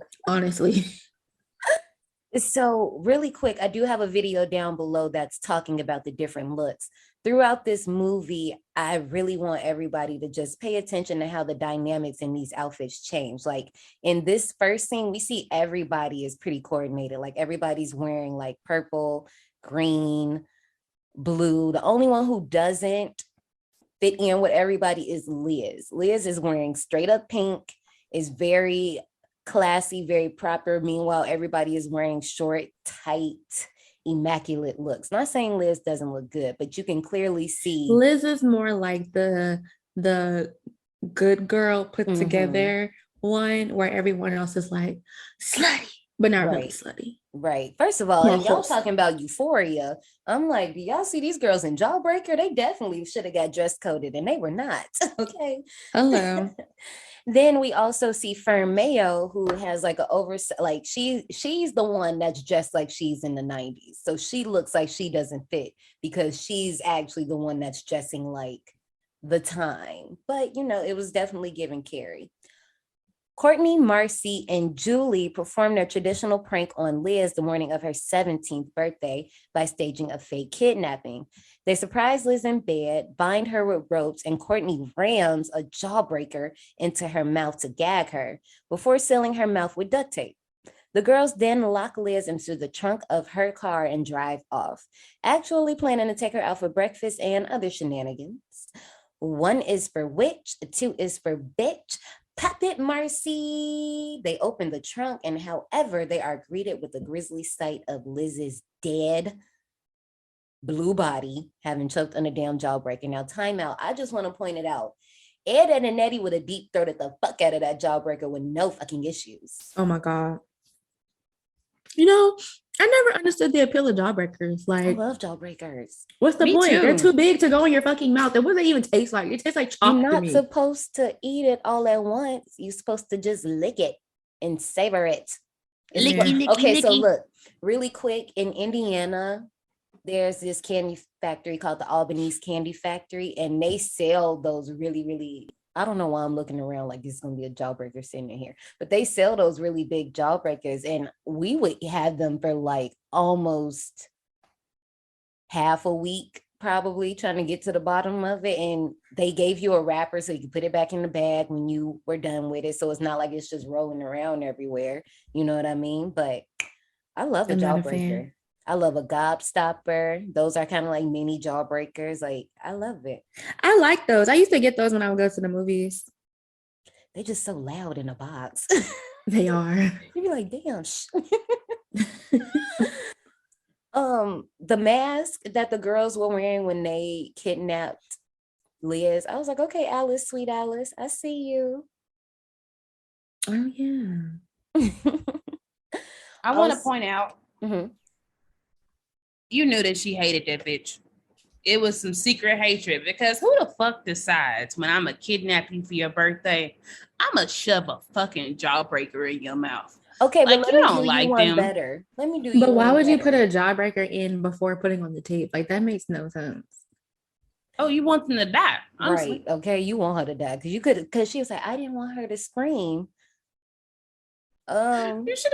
So really quick, I do have a video down below that's talking about the different looks. Throughout this movie, I really want everybody to just pay attention to how the dynamics in these outfits change. Like in this first scene, we see everybody is pretty coordinated. Like everybody's wearing like purple, green, blue. The only one who doesn't fit in with everybody is Liz. Liz is wearing straight up pink, is very classy, very proper. Meanwhile, everybody is wearing short, tight, immaculate looks. Not saying Liz doesn't look good, but you can clearly see Liz is more like the good girl put together one, where everyone else is like slutty, but not really slutty. Right. First of all, and y'all talking about Euphoria, I'm like, do y'all see these girls in Jawbreaker? They definitely should have got dress coded, and they were not. Okay. Hello. Then we also see Fern Mayo, who has like like she's the one that's dressed like she's in the 90s. So she looks like she doesn't fit because she's actually the one that's dressing like the time. But you know, it was definitely giving Carrie. Courtney, Marcy, and Julie performed their traditional prank on Liz the morning of her 17th birthday by staging a fake kidnapping. They surprise Liz in bed, bind her with ropes, and Courtney rams a jawbreaker into her mouth to gag her before sealing her mouth with duct tape. The girls then lock Liz into the trunk of her car and drive off, actually planning to take her out for breakfast and other shenanigans. 1 is for witch, 2 is for bitch. Pop it, Marcy. They open the trunk, and however, they are greeted with the grisly sight of Liz's dead blue body having choked on a damn jawbreaker. Now, timeout. I just want to point it out. Ed and Eddy would have deep throated the fuck out of that jawbreaker with no fucking issues. Oh my God. You know, I never understood the appeal of jawbreakers. Like, I love jawbreakers. What's the point? Too. They're too big to go in your fucking mouth. And what do they even taste like? It tastes like chalk. You're not supposed to eat it all at once. You're supposed to just lick it and savor it. Okay, so look, really quick, in Indiana, there's this candy factory called the Albanese Candy Factory, and they sell those really, I don't know why I'm looking around like this is going to be a jawbreaker sitting in here, but they sell those really big jawbreakers, and we would have them for like almost half a week, probably trying to get to the bottom of it. And they gave you a wrapper so you could put it back in the bag when you were done with it. So it's not like it's just rolling around everywhere. You know what I mean? But I love a jawbreaker. I love a gobstopper. Those are kind of like mini jawbreakers. Like, I love it. I like those. I used to get those when I would go to the movies. They're just so loud in a box. They are. You'd be like, damn. The mask that the girls were wearing when they kidnapped Liz, I was like, okay, Alice, sweet Alice, I see you. Oh, yeah. I want to point out You knew that she hated that bitch. It was some secret hatred because who the fuck decides when I'm a kidnap you for your birthday, I'm gonna shove a fucking jawbreaker in your mouth? Okay, like, but let you me don't do you like one them. better. Let me do you But why one would you put better. a jawbreaker in before putting on the tape? Like that makes no sense. Oh, you want them to die, honestly. Right. Okay, you want her to die because she was like, I didn't want her to scream. You should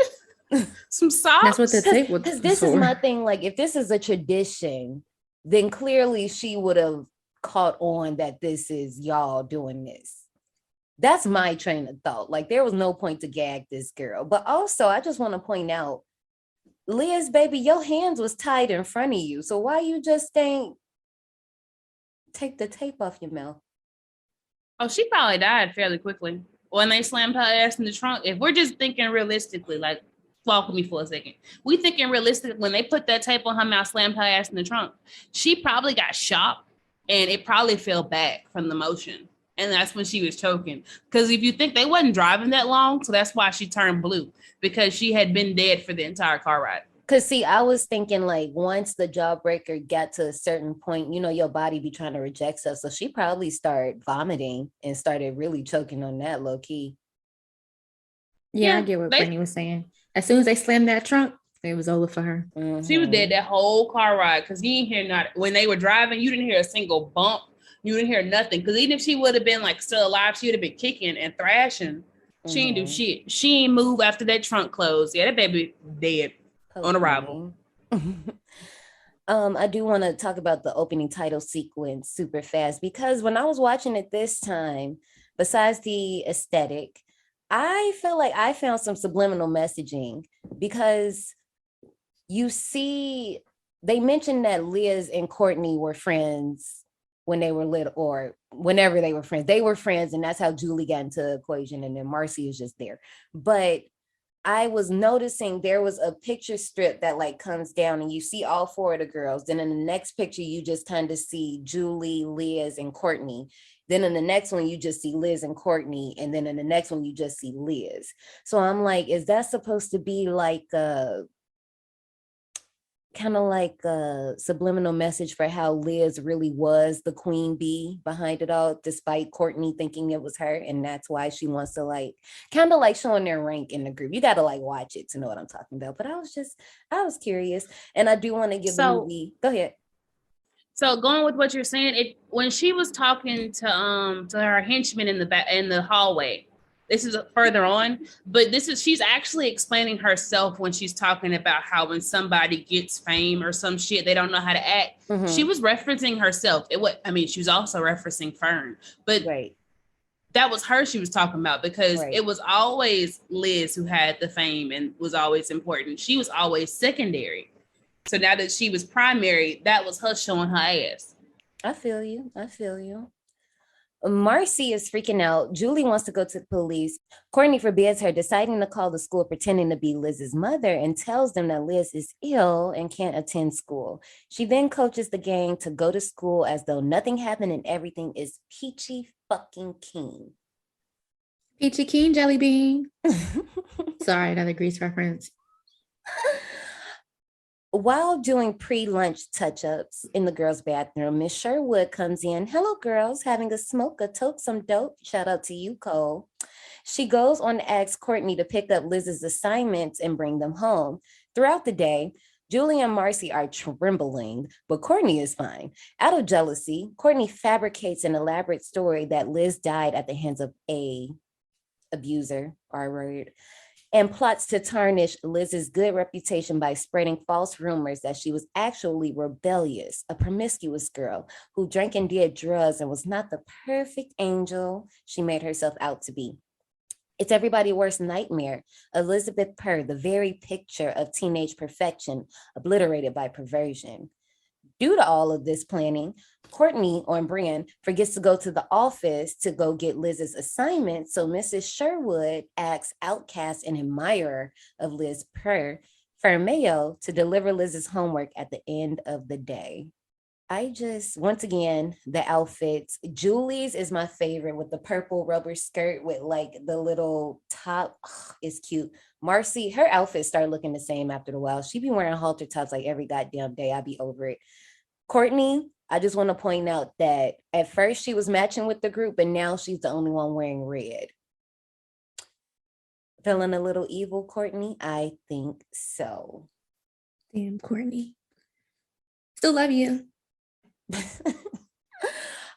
have some socks. That's what the tape was because this is for. my thing. Like, if this is a tradition, then clearly she would have caught on that this is y'all doing this. That's my train of thought. Like, there was no point to gag this girl. But also, I just want to point out, Liz, baby, your hands was tied in front of you. So why you just ain't take the tape off your mouth? Oh, she probably died fairly quickly when they slammed her ass in the trunk. If we're just thinking realistically, like, walk with me for a second. We thinking realistically, when they put that tape on her mouth, slammed her ass in the trunk, she probably got shot and it probably fell back from the motion. And that's when she was choking. Because if you think they wasn't driving that long, so that's why she turned blue, because she had been dead for the entire car ride. Because, see, I was thinking, like, once the jawbreaker got to a certain point, you know, your body be trying to reject stuff. So she probably started vomiting and started really choking on that low key. Yeah, I get what Courtney was saying. As soon as they slammed that trunk, it was over for her. Mm-hmm. She was dead that whole car ride because you didn't hear not when they were driving, you didn't hear a single bump. You didn't hear nothing. Because even if she would have been like still alive, she would have been kicking and thrashing. She ain't do shit. She ain't move after that trunk closed. Yeah, that baby dead on arrival. I do want to talk about the opening title sequence super fast, because when I was watching it this time, besides the aesthetic, I feel like I found some subliminal messaging, because you see, they mentioned that Liz and Courtney were friends when they were little, or whenever they were friends. They were friends, and that's how Julie got into the equation, and then Marcy is just there. But I was noticing there was a picture strip that like comes down and you see all four of the girls. Then in the next picture, you just kind of see Julie, Liz, and Courtney. Then in the next one, you just see Liz and Courtney. And then in the next one, you just see Liz. So I'm like, is that supposed to be like kind of like a subliminal message for how Liz really was the queen bee behind it all, despite Courtney thinking it was her, and that's why she wants to like kind of like showing their rank in the group. You got to like watch it to know what I'm talking about. But I was curious, and I do want to give the movie. Go ahead. So going with what you're saying, when she was talking to her henchman in the hallway. This is further on, but she's actually explaining herself when she's talking about how when somebody gets fame or some shit, they don't know how to act. Mm-hmm. She was referencing herself. She was also referencing Fern, but that was her she was talking about, because it was always Liz who had the fame and was always important. She was always secondary. So now that she was primary, that was her showing her ass. I feel you. Marcy is freaking out. Julie wants to go to the police. Courtney forbids her, deciding to call the school pretending to be Liz's mother, and tells them that Liz is ill and can't attend school. She then coaches the gang to go to school as though nothing happened and everything is peachy fucking keen. Peachy keen jelly bean. Sorry, another Grease reference. While doing pre-lunch touch-ups in the girls' bathroom, Miss Sherwood comes in. Hello, girls, having a smoke, a toke, some dope. Shout out to you, Cole. She goes on to ask Courtney to pick up Liz's assignments and bring them home. Throughout the day, Julie and Marcy are trembling, but Courtney is fine. Out of jealousy, Courtney fabricates an elaborate story that Liz died at the hands of a abuser, R-word, and plots to tarnish Liz's good reputation by spreading false rumors that she was actually rebellious, a promiscuous girl who drank and did drugs and was not the perfect angel she made herself out to be. It's everybody's worst nightmare. Elizabeth Purr, the very picture of teenage perfection, obliterated by perversion. Due to all of this planning, Courtney, on Brian, forgets to go to the office to go get Liz's assignment. So Mrs. Sherwood asks outcast and admirer of Liz Purr, Fermayo, to deliver Liz's homework at the end of the day. I just, once again, the outfits. Julie's is my favorite with the purple rubber skirt with like the little top. Ugh, it's cute. Marcy, her outfits start looking the same after a while. She be wearing halter tops like every goddamn day. I be over it. Courtney, I just want to point out that at first she was matching with the group, and now she's the only one wearing red. Feeling a little evil, Courtney? I think so. Damn, Courtney. Still love you.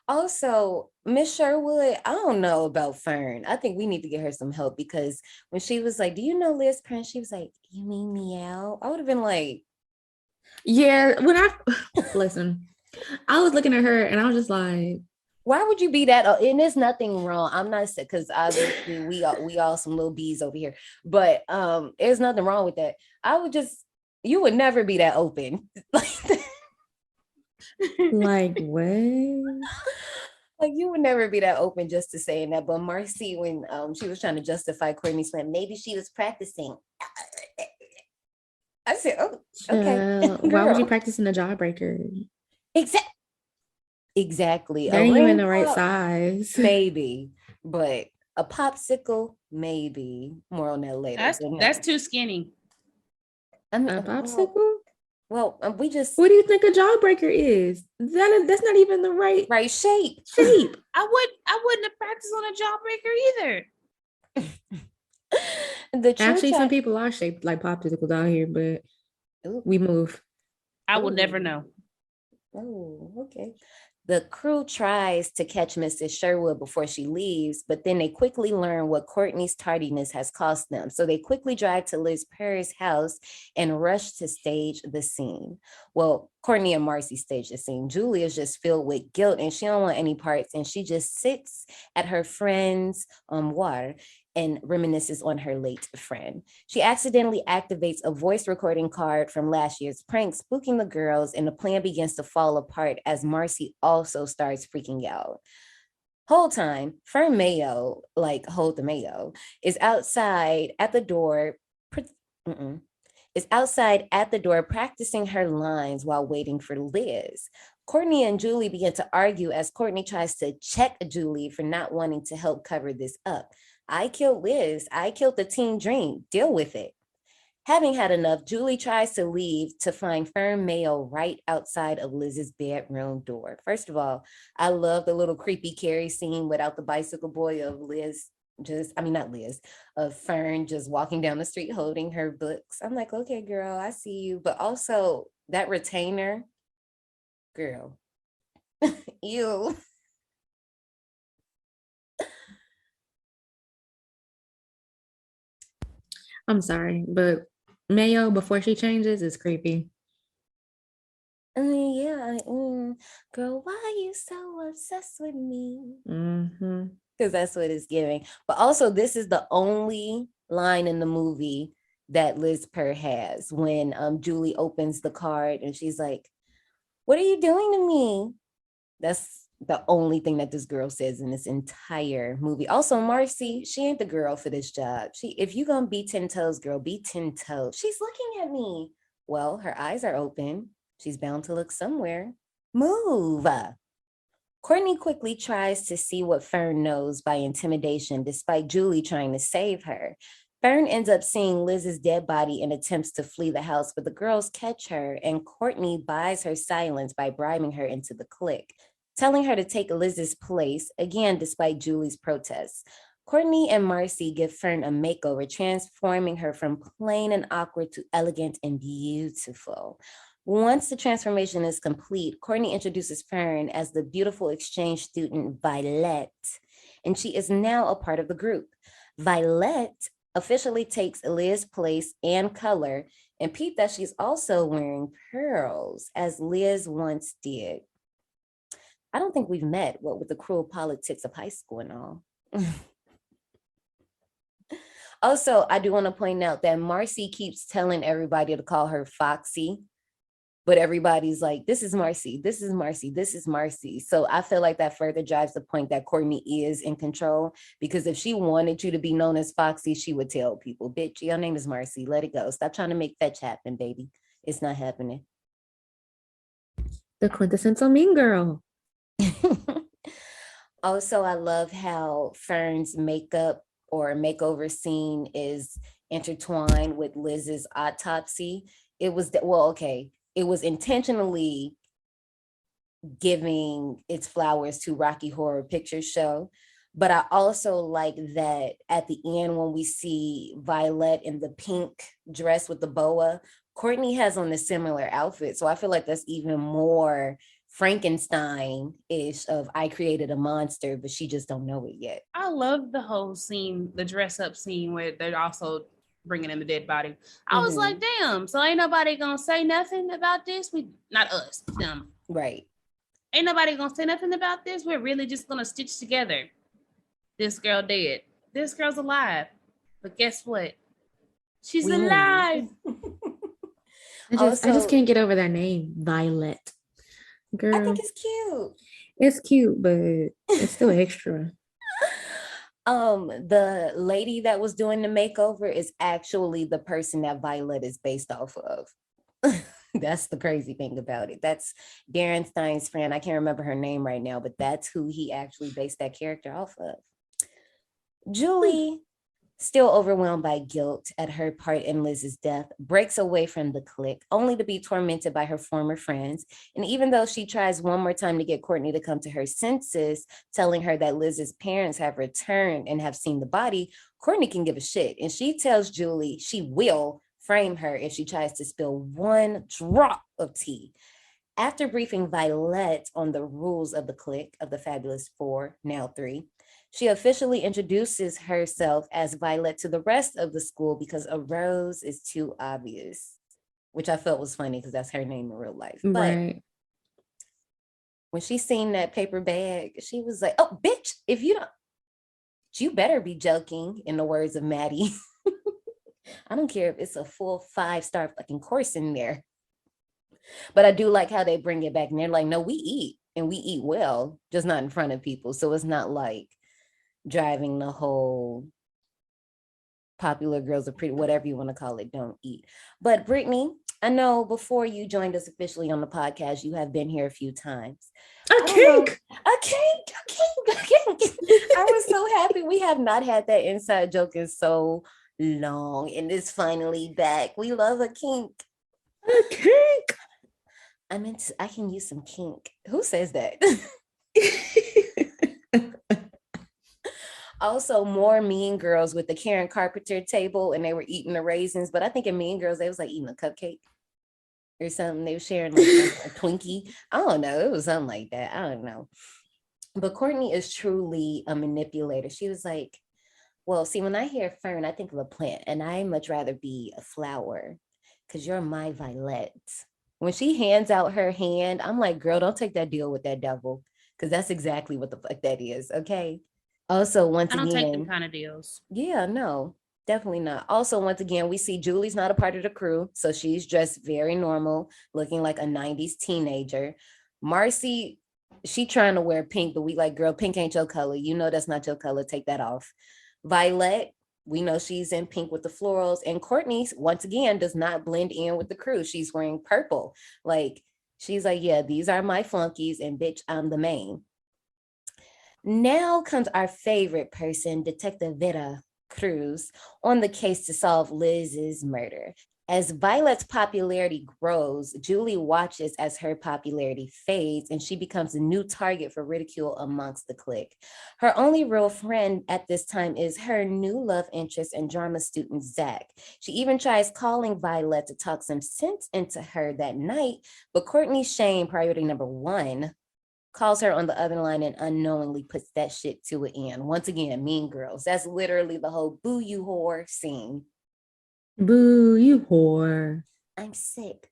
Also, Miss Sherwood, I don't know about Fern. I think we need to get her some help because when she was like, "Do you know Liz Prince?" She was like, "You mean meow?" I would have been like, yeah. When I listen, I was looking at her and I was just like, "Why would you be that?" And there's nothing wrong. I'm not saying because obviously we all some little bees over here, but there's nothing wrong with that. You would never be that open. like what? Like you would never be that open just to saying that. But Marcy, when she was trying to justify Courtney's plan, maybe she was practicing. I said, "Oh, okay." Why would you practice in a Jawbreaker? Exactly. That ain't even the right size. Maybe, but a popsicle, maybe. More on that later. That's too skinny. A popsicle? Well, we just. What do you think a Jawbreaker is? That's not even the right shape. I wouldn't have practiced on a Jawbreaker either. Actually, some people are shaped like popsicles out here, but we move. I will never know. Oh, okay. The crew tries to catch Mrs. Sherwood before she leaves, but then they quickly learn what Courtney's tardiness has cost them. So they quickly drive to Liz Purr's house and rush to stage the scene. Well, Courtney and Marcy stage the scene. Julie is just filled with guilt and she don't want any parts. And she just sits at her friend's water and reminisces on her late friend. She accidentally activates a voice recording card from last year's prank, spooking the girls, and the plan begins to fall apart as Marcy also starts freaking out. Whole time, Fern Mayo, like Hold the Mayo, is outside at the door. Practicing her lines while waiting for Liz. Courtney and Julie begin to argue as Courtney tries to check Julie for not wanting to help cover this up. I killed Liz. I killed the teen dream. Deal with it. Having had enough, Julie tries to leave to find Fern Mayo right outside of Liz's bedroom door. First of all, I love the little creepy Carrie scene without the bicycle boy of of Fern just walking down the street holding her books. I'm like, okay, girl, I see you. But also that retainer, girl, ew. I'm sorry, but Mayo before she changes is creepy. Girl, why are you so obsessed with me? Mm-hmm. Because that's what it's giving. But also, this is the only line in the movie that Liz Purr has when Julie opens the card and she's like, "What are you doing to me?" That's the only thing that this girl says in this entire movie. Also, Marcy, she ain't the girl for this job. If you gonna be 10 toes, girl, be 10 toes. She's looking at me. Well, her eyes are open. She's bound to look somewhere. Move. Courtney quickly tries to see what Fern knows by intimidation, despite Julie trying to save her. Fern ends up seeing Liz's dead body and attempts to flee the house, but the girls catch her, and Courtney buys her silence by bribing her into the clique, telling her to take Liz's place, again, despite Julie's protests. Courtney and Marcy give Fern a makeover, transforming her from plain and awkward to elegant and beautiful. Once the transformation is complete, Courtney introduces Fern as the beautiful exchange student Violet, and she is now a part of the group. Violet officially takes Liz's place and color, and peep that she's also wearing pearls, as Liz once did. I don't think we've met, what with the cruel politics of high school and all. Also, I do want to point out that Marcy keeps telling everybody to call her Foxy, but everybody's like, this is Marcy, this is Marcy, this is Marcy. So I feel like that further drives the point that Courtney is in control, because if she wanted you to be known as Foxy, she would tell people, bitch, your name is Marcy, let it go. Stop trying to make fetch happen, baby. It's not happening. The quintessential mean girl. Also, I love how Fern's makeup or makeover scene is intertwined with Liz's autopsy. It was it was intentionally giving its flowers to Rocky Horror Picture Show. But I also like that at the end when we see Violet in the pink dress with the boa, Courtney has on a similar outfit. So I feel like that's even more Frankenstein-ish of I created a monster, but she just don't know it yet. I love the whole scene, the dress up scene where they're also bringing in the dead body. I was like, damn, so ain't nobody gonna say nothing about this? Not us, them. Right. Ain't nobody gonna say nothing about this? We're really just gonna stitch together. This girl dead. This girl's alive. But guess what? She's alive. I just can't get over that name, Violet. Girl. I think it's cute. It's cute, but it's still extra. The lady that was doing the makeover is actually the person that Violet is based off of. That's the crazy thing about it. That's Darren Stein's friend. I can't remember her name right now, but that's who he actually based that character off of. Julie, still overwhelmed by guilt at her part in Liz's death, breaks away from the clique, only to be tormented by her former friends. And even though she tries one more time to get Courtney to come to her senses, telling her that Liz's parents have returned and have seen the body, Courtney can give a shit. And she tells Julie she will frame her if she tries to spill one drop of tea. After briefing Violet on the rules of the clique of the Fabulous Four, now 3, she officially introduces herself as Violet to the rest of the school because a rose is too obvious, which I felt was funny because that's her name in real life. But when she seen that paper bag, she was like, oh, bitch, if you don't, you better be joking, in the words of Maddie. I don't care if it's a full 5-star fucking course in there. But I do like how they bring it back and they're like, no, we eat and we eat well, just not in front of people. So it's not like driving the whole popular girls are pretty, whatever you want to call it, don't eat. But Brittany, I know before you joined us officially on the podcast, you have been here a few times. A kink. I was so happy. We have not had that inside joke in so long and it's finally back. We love a kink. A kink. I can use some kink. Who says that? Also, more Mean Girls with the Karen Carpenter table and they were eating the raisins. But I think in Mean Girls, they was like eating a cupcake or something. They were sharing like a Twinkie. I don't know. It was something like that. I don't know. But Courtney is truly a manipulator. She was like, well, see, when I hear fern, I think of a plant and I much rather be a flower because you're my Violet. When she hands out her hand, I'm like, girl, don't take that deal with that devil because that's exactly what the fuck that is. Okay. Also, once again, I don't take them kind of deals. Yeah, no, definitely not. Also, once again, we see Julie's not a part of the crew. So she's dressed very normal, looking like a 90s teenager. Marcy, she trying to wear pink, but we like, girl, pink ain't your color. You know that's not your color. Take that off. Violet, we know she's in pink with the florals. And Courtney, once again, does not blend in with the crew. She's wearing purple. Like, she's like, yeah, these are my flunkies, and bitch, I'm the main. Now comes our favorite person, Detective Vera Cruz, on the case to solve Liz's murder. As Violet's popularity grows, Julie watches as her popularity fades and she becomes a new target for ridicule amongst the clique. Her only real friend at this time is her new love interest and drama student, Zach. She even tries calling Violet to talk some sense into her that night, but Courtney Shane, priority number 1, calls her on the other line and unknowingly puts that shit to an end. Once again, Mean Girls. That's literally the whole boo you whore scene. Boo you whore. I'm sick.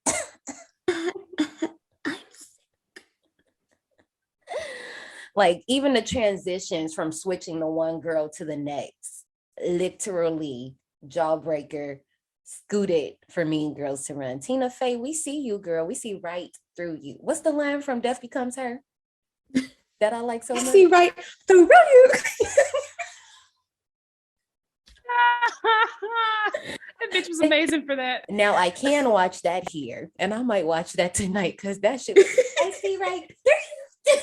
Like even the transitions from switching the one girl to the next, literally Jawbreaker scooted for Mean Girls to run. Tina Fey, we see you, girl. We see right through you. What's the line from Death Becomes Her that I like so much? See right through you. That bitch was amazing for that. Now I can watch that here, and I might watch that tonight because that shit was spicy right there.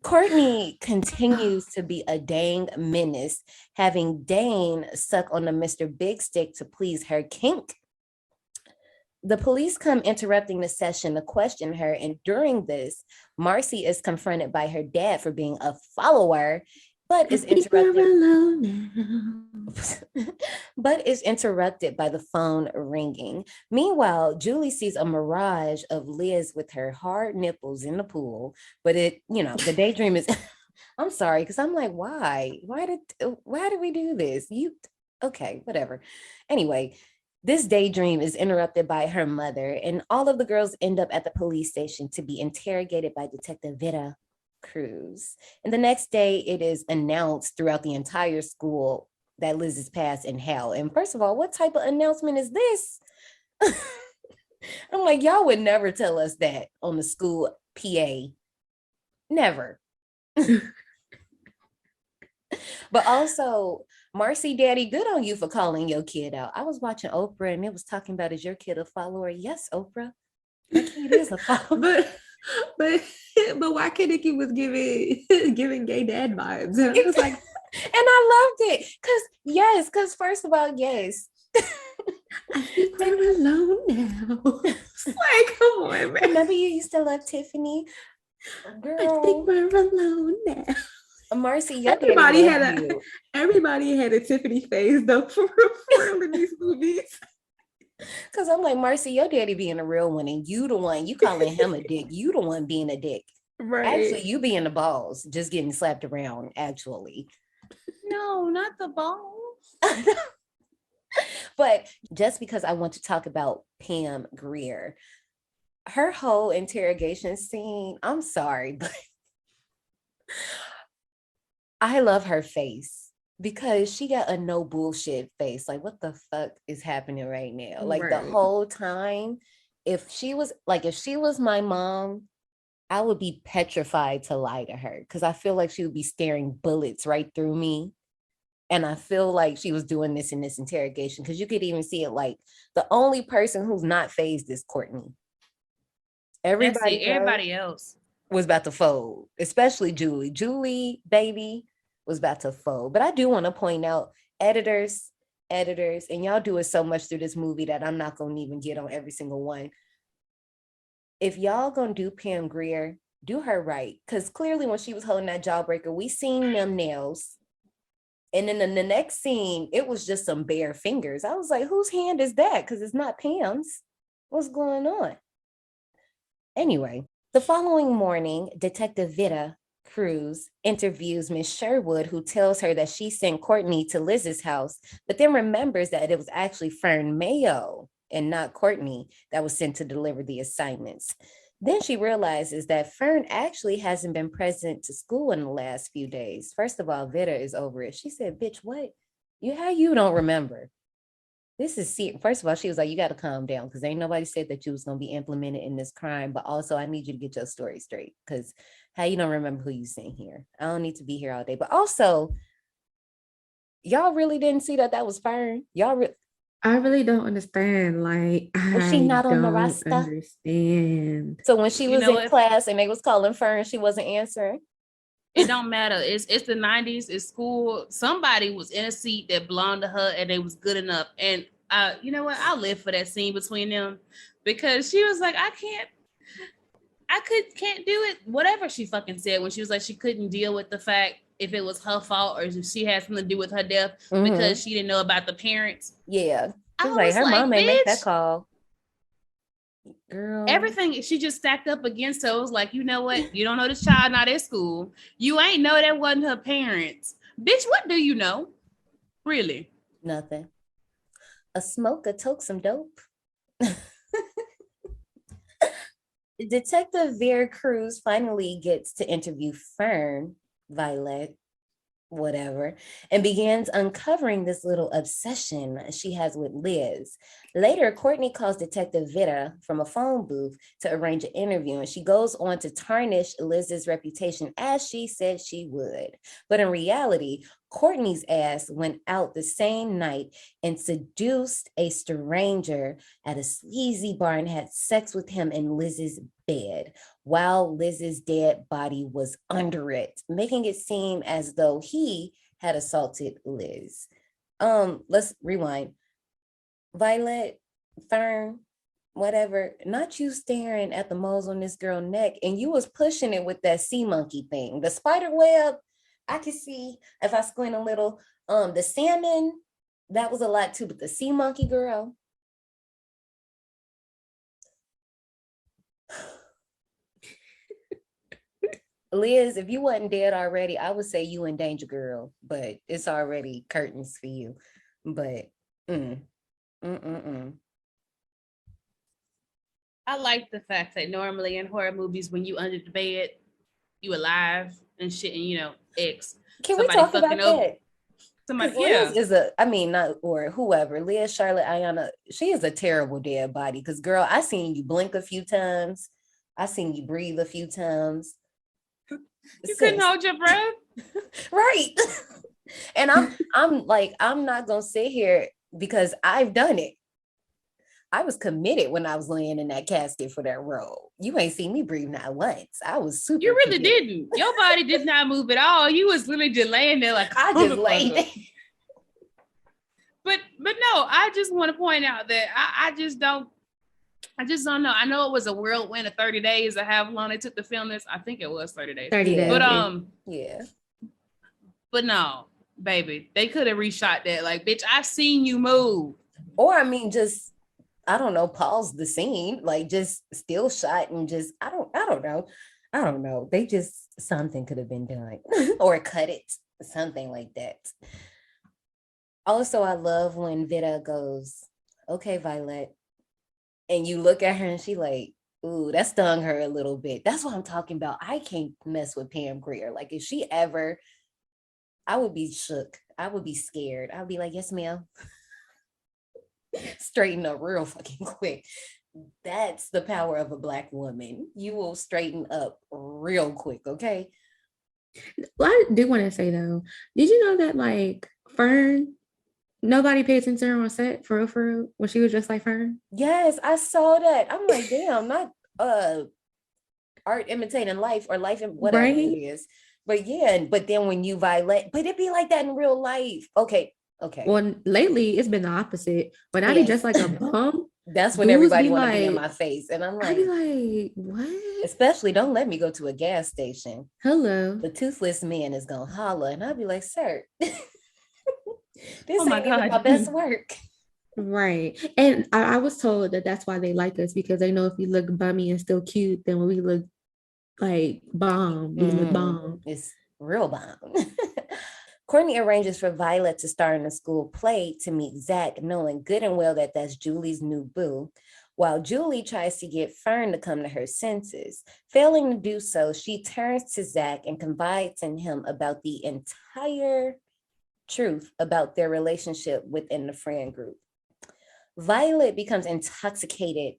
Courtney continues to be a dang menace, having Dane suck on the Mr. Big Stick to please her kink. The police come interrupting the session to question her, and during this, Marcy is confronted by her dad for being a follower, but is interrupted. But is interrupted by the phone ringing. Meanwhile, Julie sees a mirage of Liz with her hard nipples in the pool, but the daydream is. I'm sorry, because I'm like, why did we do this? Okay, whatever. Anyway. This daydream is interrupted by her mother, and all of the girls end up at the police station to be interrogated by Detective Vera Cruz. And the next day, it is announced throughout the entire school that Liz is passed in hell. And first of all, what type of announcement is this? I'm like, y'all would never tell us that on the school PA. Never. But also, Marcy, daddy, good on you for calling your kid out. I was watching Oprah and it was talking about, is your kid a follower? Yes, Oprah. My kid is a follower. but why Kaneki was giving gay dad vibes? And I was like, and I loved it. Because first of all, yes. I think we're alone now. Like, come on, man. Remember you used to love Tiffany? Girl. I think we're alone now. Marcy, everybody had a Tiffany phase though for real in these movies. Cause I'm like, Marcy, your daddy being a real one, and you the one, you calling him a dick. You the one being a dick. Right. Actually, you being the balls, just getting slapped around, actually. No, not the balls. But just because I want to talk about Pam Grier, her whole interrogation scene, I'm sorry, but I love her face because she got a no bullshit face. Like, what the fuck is happening right now? Like, the whole time, if she was my mom, I would be petrified to lie to her because I feel like she would be staring bullets right through me. And I feel like she was doing this in this interrogation because you could even see it, like, the only person who's not phased is Courtney. Everybody else was about to fold, especially Julie. Julie, baby, was about to fold. But I do want to point out, editors, and y'all do it so much through this movie that I'm not going to even get on every single one. If y'all going to do Pam Grier, do her right. Because clearly when she was holding that Jawbreaker, we seen them nails. And then in the next scene, it was just some bare fingers. I was like, whose hand is that? Because it's not Pam's. What's going on? Anyway, the following morning, Detective Vera Cruz interviews Miss Sherwood, who tells her that she sent Courtney to Liz's house, but then remembers that it was actually Fern Mayo and not Courtney that was sent to deliver the assignments. Then she realizes that Fern actually hasn't been present to school in the last few days. First of all, Vida is over it. She said, bitch, what? How you don't remember? This is, first of all, she was like, you got to calm down because ain't nobody said that you was going to be implemented in this crime. But also, I need you to get your story straight because how you don't remember who you seen here? I don't need to be here all day. But also, y'all really didn't see that was Fern? I really don't understand. Like, was she not on the roster? Understand. So when she was in class and they was calling Fern, she wasn't answering. It don't matter. It's the 90s. It's school. Somebody was in a seat that belonged to her, and they was good enough. And you know what? I'll live for that scene between them because she was like, I can't do it. Whatever she fucking said when she was like she couldn't deal with the fact if it was her fault or if she had something to do with her death because she didn't know about the parents. Yeah. She was like, her mom ain't make that call. Girl. Everything she just stacked up against her. It was like, you know what? You don't know this child not at school. You ain't know that wasn't her parents. Bitch, what do you know? Really? Nothing. A smoker took some dope. Detective Vera Cruz finally gets to interview Fern, Violet, whatever, and begins uncovering this little obsession she has with Liz. Later, Courtney calls Detective Vida from a phone booth to arrange an interview, and she goes on to tarnish Liz's reputation as she said she would. But in reality, Courtney's ass went out the same night and seduced a stranger at a sleazy bar and had sex with him in Liz's bed while Liz's dead body was under it, making it seem as though he had assaulted Liz. Let's rewind. Violet, Fern, whatever, not you staring at the moles on this girl's neck, and you was pushing it with that sea monkey thing. The spider web, I could see if I squint a little. The salmon, that was a lot too, but the sea monkey girl. Liz, if you wasn't dead already, I would say you in danger, girl, but it's already curtains for you. But I like the fact that normally in horror movies, when you under the bed, you alive and shit, and you know, Can we talk about that? Somebody, Liz is whoever, Liz, Charlotte, Ayanna, she is a terrible dead body. Because girl, I seen you blink a few times. I seen you breathe a few times. You couldn't hold your breath. Right. And I'm like, I'm not gonna sit here because I've done it. I was committed when I was laying in that casket for that role. You ain't seen me breathe not once. I was super. You really committed. didn't. Your body did not move at all. You was literally just laying there like I just laid there. But no, I just want to point out that I just don't know. I know it was a whirlwind of 30 days or however long they took to film this. I think it was 30 days. 30 days. But yeah. But no, baby, they could have reshot that. Like, bitch, I've seen you move. Or I mean, just I don't know, pause the scene, like just still shot and just I don't know. They just something could have been done or cut it, something like that. Also, I love when Vida goes, "Okay, Violet," and you look at her and she like, ooh, that stung her a little bit. That's what I'm talking about. I can't mess with Pam Grier. Like if she ever, I would be shook. I would be scared. I'd be like, yes, ma'am. Straighten up real fucking quick. That's the power of a Black woman. You will straighten up real quick, okay? Well, I do want to say though, did you know that like Fern, nobody paid attention to her on set for real, when she was just like Fern? Yes, I saw that. I'm like, damn, not art imitating life or life whatever Right? it is. But yeah, but then when you violate, but it be like that in real life. Okay. Well, lately it's been the opposite. When I be just like a bum, that's when dudes everybody be want to be in like- my face. And I'm I like, be like, what? especially don't let me go to a gas station. Hello. The toothless man is gonna holler, and I'll be like, sir, this Oh my ain't even God. my best work. Right. And I was told that that's why they like us, because they know if we look bummy and still cute, then when we look like bomb, we look bomb. It's real bomb. Courtney arranges for Violet to star in a school play to meet Zach, knowing good and well that that's Julie's new boo, while Julie tries to get Fern to come to her senses. Failing to do so, she turns to Zach and confides in him about the entire truth about their relationship within the friend group. Violet becomes intoxicated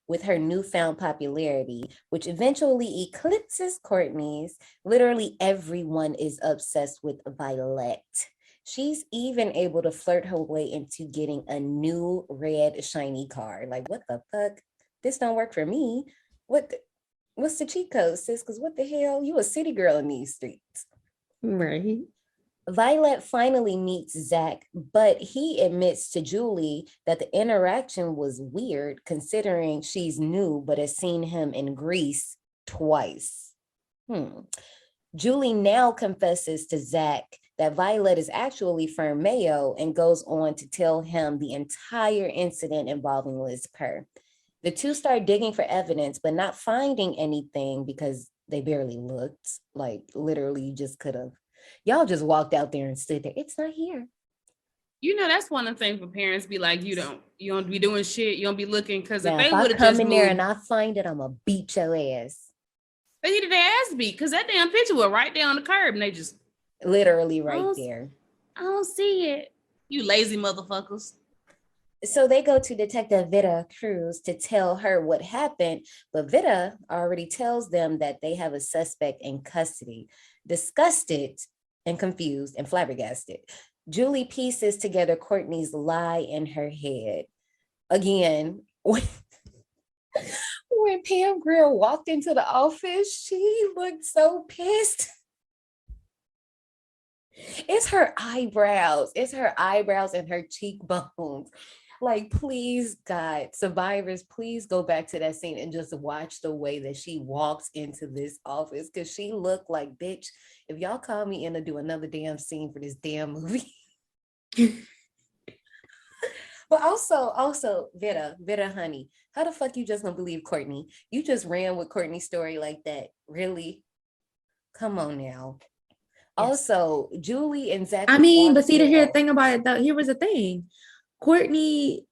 with her newfound popularity, which eventually eclipses Courtney's. Literally everyone is obsessed with Violet. She's even able to flirt her way into getting a new red shiny car. Like, what the fuck? This don't work for me. What's the cheat code, sis? Because what the hell? You a city girl in these streets. Right. Violet finally meets Zach, but he admits to Julie that the interaction was weird considering she's new but has seen him in Greece twice. Julie now confesses to Zach that Violet is actually Fern Mayo and goes on to tell him the entire incident involving Liz Purr. The two start digging for evidence, but not finding anything because they barely looked. Like literally you just could have. Y'all just walked out there and stood there. It's not here. You know, that's one of the things for parents be like, you don't be doing shit. You don't be looking, because Now, if they if I would have come just in moved, there and I find it, I'm gonna beat your ass. they needed their ass beat, because that damn picture was right there on the curb, and they just Literally I right don't, there. I don't see it. You lazy motherfuckers. So they go to Detective Vita Cruz to tell her what happened, but Vita already tells them that they have a suspect in custody. Disgusted and confused and flabbergasted, Julie pieces together Courtney's lie in her head. Again, when Pam Grier walked into the office, she looked so pissed. It's her eyebrows. It's her eyebrows and her cheekbones. Like, please, God, survivors, please go back to that scene and just watch the way that she walks into this office, because she looked like, bitch, if y'all call me in to do another damn scene for this damn movie. But also, Vita, honey, how the fuck you just gonna believe Courtney? You just ran with Courtney's story like that. Really? Come on now. Yes. Also, Julie and Zach. I mean, but see, to hear the thing about it, though, here was the thing. Courtney,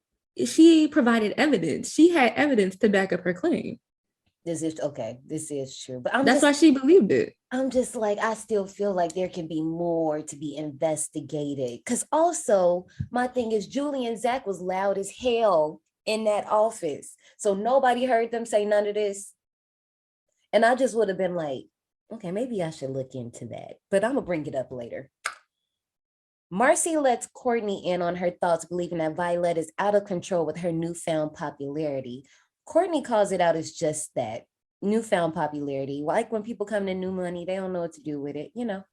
she provided evidence. She had evidence to back up her claim. This is okay. This is true, but that's why she believed it. I'm just like, I still feel like there can be more to be investigated. Because also, my thing is, Julie and Zach was loud as hell in that office, so nobody heard them say none of this. And I just would have been like, okay, maybe I should look into that, but I'm gonna bring it up later. Marcy lets Courtney in on her thoughts, believing that Violet is out of control with her newfound popularity. Courtney calls it out as just that, newfound popularity. Like when people come to new money, they don't know what to do with it. You know,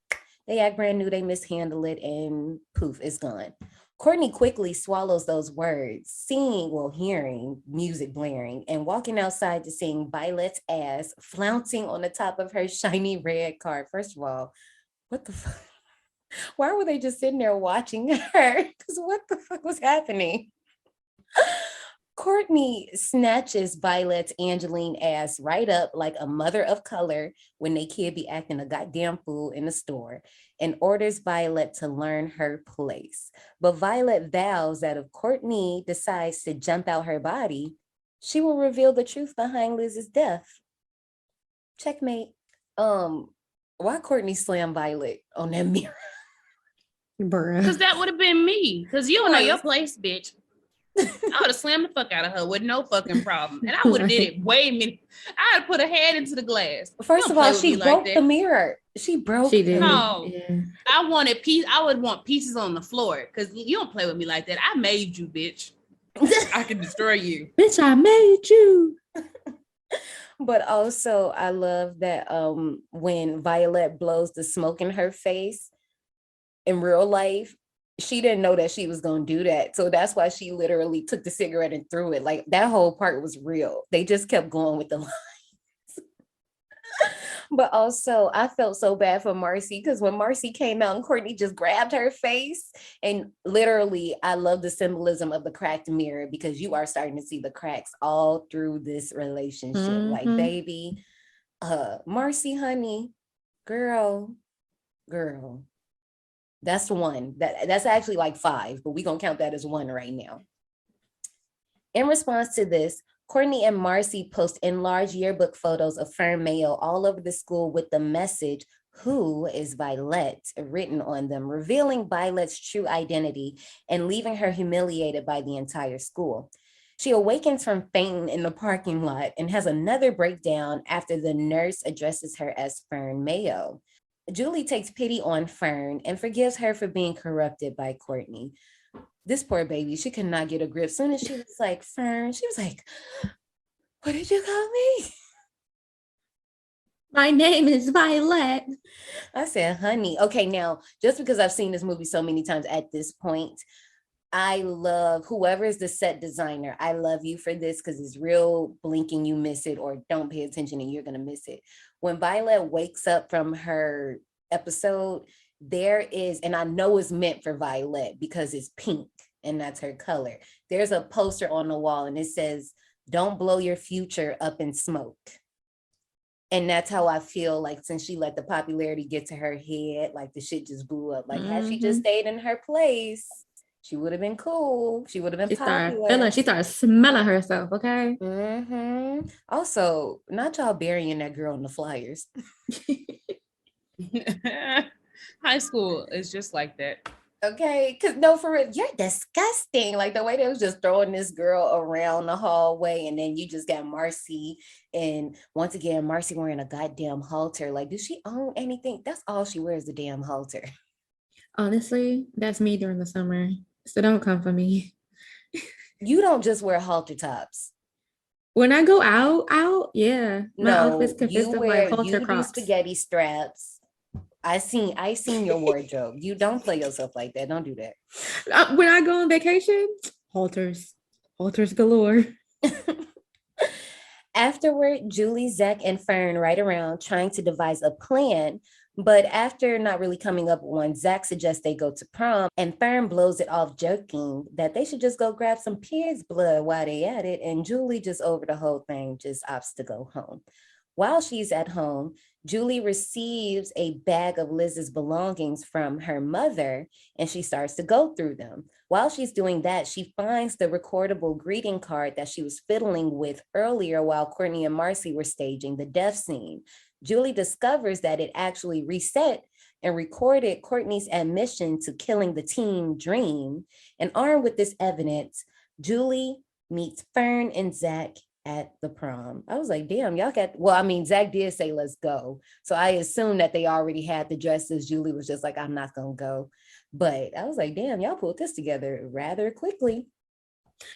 they act brand new, they mishandle it, and poof, it's gone. Courtney quickly swallows those words, hearing music blaring and walking outside to seeing Violet's ass flouncing on the top of her shiny red car. First of all, what the fuck? Why were they just sitting there watching her? Because what the fuck was happening? Courtney snatches Violet's Angeline ass right up like a mother of color when they kid be acting a goddamn fool in the store, and orders Violet to learn her place. But Violet vows that if Courtney decides to jump out her body, she will reveal the truth behind Liz's death. Checkmate. Why Courtney slam Violet on that mirror? Because that would have been me. Because you don't know your place, bitch. I would have slammed the fuck out of her with no fucking problem. And I would have did it way many. I would put her head into the glass. First of all, she broke the mirror. She did. No, yeah. I would want pieces on the floor, because you don't play with me like that. I made you, bitch. I can destroy you. Bitch, I made you. But also, I love that when Violet blows the smoke in her face in real life, she didn't know that she was going to do that. So that's why she literally took the cigarette and threw it. Like, that whole part was real. They just kept going with the lines. But also, I felt so bad for Marcy, because when Marcy came out and Courtney just grabbed her face, and literally, I love the symbolism of the cracked mirror, because you are starting to see the cracks all through this relationship. Mm-hmm. Like, baby, Marcy, honey, girl. That's one. That's actually like 5, but we're going to count that as 1 right now. In response to this, Courtney and Marcy post enlarged yearbook photos of Fern Mayo all over the school with the message, "Who is Violet?" written on them, revealing Violet's true identity and leaving her humiliated by the entire school. She awakens from fainting in the parking lot and has another breakdown after the nurse addresses her as Fern Mayo. Julie takes pity on Fern and forgives her for being corrupted by Courtney. This poor baby, she could not get a grip. As soon as she was like, Fern, she was like, "What did you call me?" My name is Violet. I said, honey. Okay, now, just because I've seen this movie so many times at this point, I love whoever is the set designer. I love you for this, because it's real blinking, you miss it, or don't pay attention and you're going to miss it. When Violet wakes up from her episode, there is, and I know it's meant for Violet because it's pink and that's her color. There's a poster on the wall and it says, "Don't blow your future up in smoke." And that's how I feel like, since she let the popularity get to her head, like the shit just blew up. Like, had she just stayed in her place, she would have been cool. She would have been popular. She started smelling herself, okay? Mm-hmm. Also, not y'all burying that girl in the flyers. High school is just like that. Okay, because no, for real, you're disgusting. Like the way they was just throwing this girl around the hallway, and then you just got Marcy, and once again, Marcy wearing a goddamn halter. Like, does she own anything? That's all she wears, the damn halter. Honestly, that's me during the summer. So don't come for me. You don't just wear halter tops. When I go out, yeah. My outfits consist of like halter you crops. do spaghetti straps. I seen your wardrobe. You don't play yourself like that. Don't do that. When I go on vacation, halters galore. Afterward, Julie, Zach, and Fern ride around trying to devise a plan. But after not really coming up with one, Zach suggests they go to prom, and Fern blows it off, joking that they should just go grab some pig's blood while they at it. And Julie, just over the whole thing, just opts to go home. While she's at home, Julie receives a bag of Liz's belongings from her mother, and she starts to go through them. While she's doing that, she finds the recordable greeting card that she was fiddling with earlier while Courtney and Marcy were staging the death scene. Julie discovers that it actually reset and recorded Courtney's admission to killing the teen Dream. And armed with this evidence, Julie meets Fern and Zach at the prom. I was like, damn, y'all got, well, I mean, Zach did say, let's go. So I assumed that they already had the dresses. Julie was just like, I'm not going to go. But I was like, damn, y'all pulled this together rather quickly.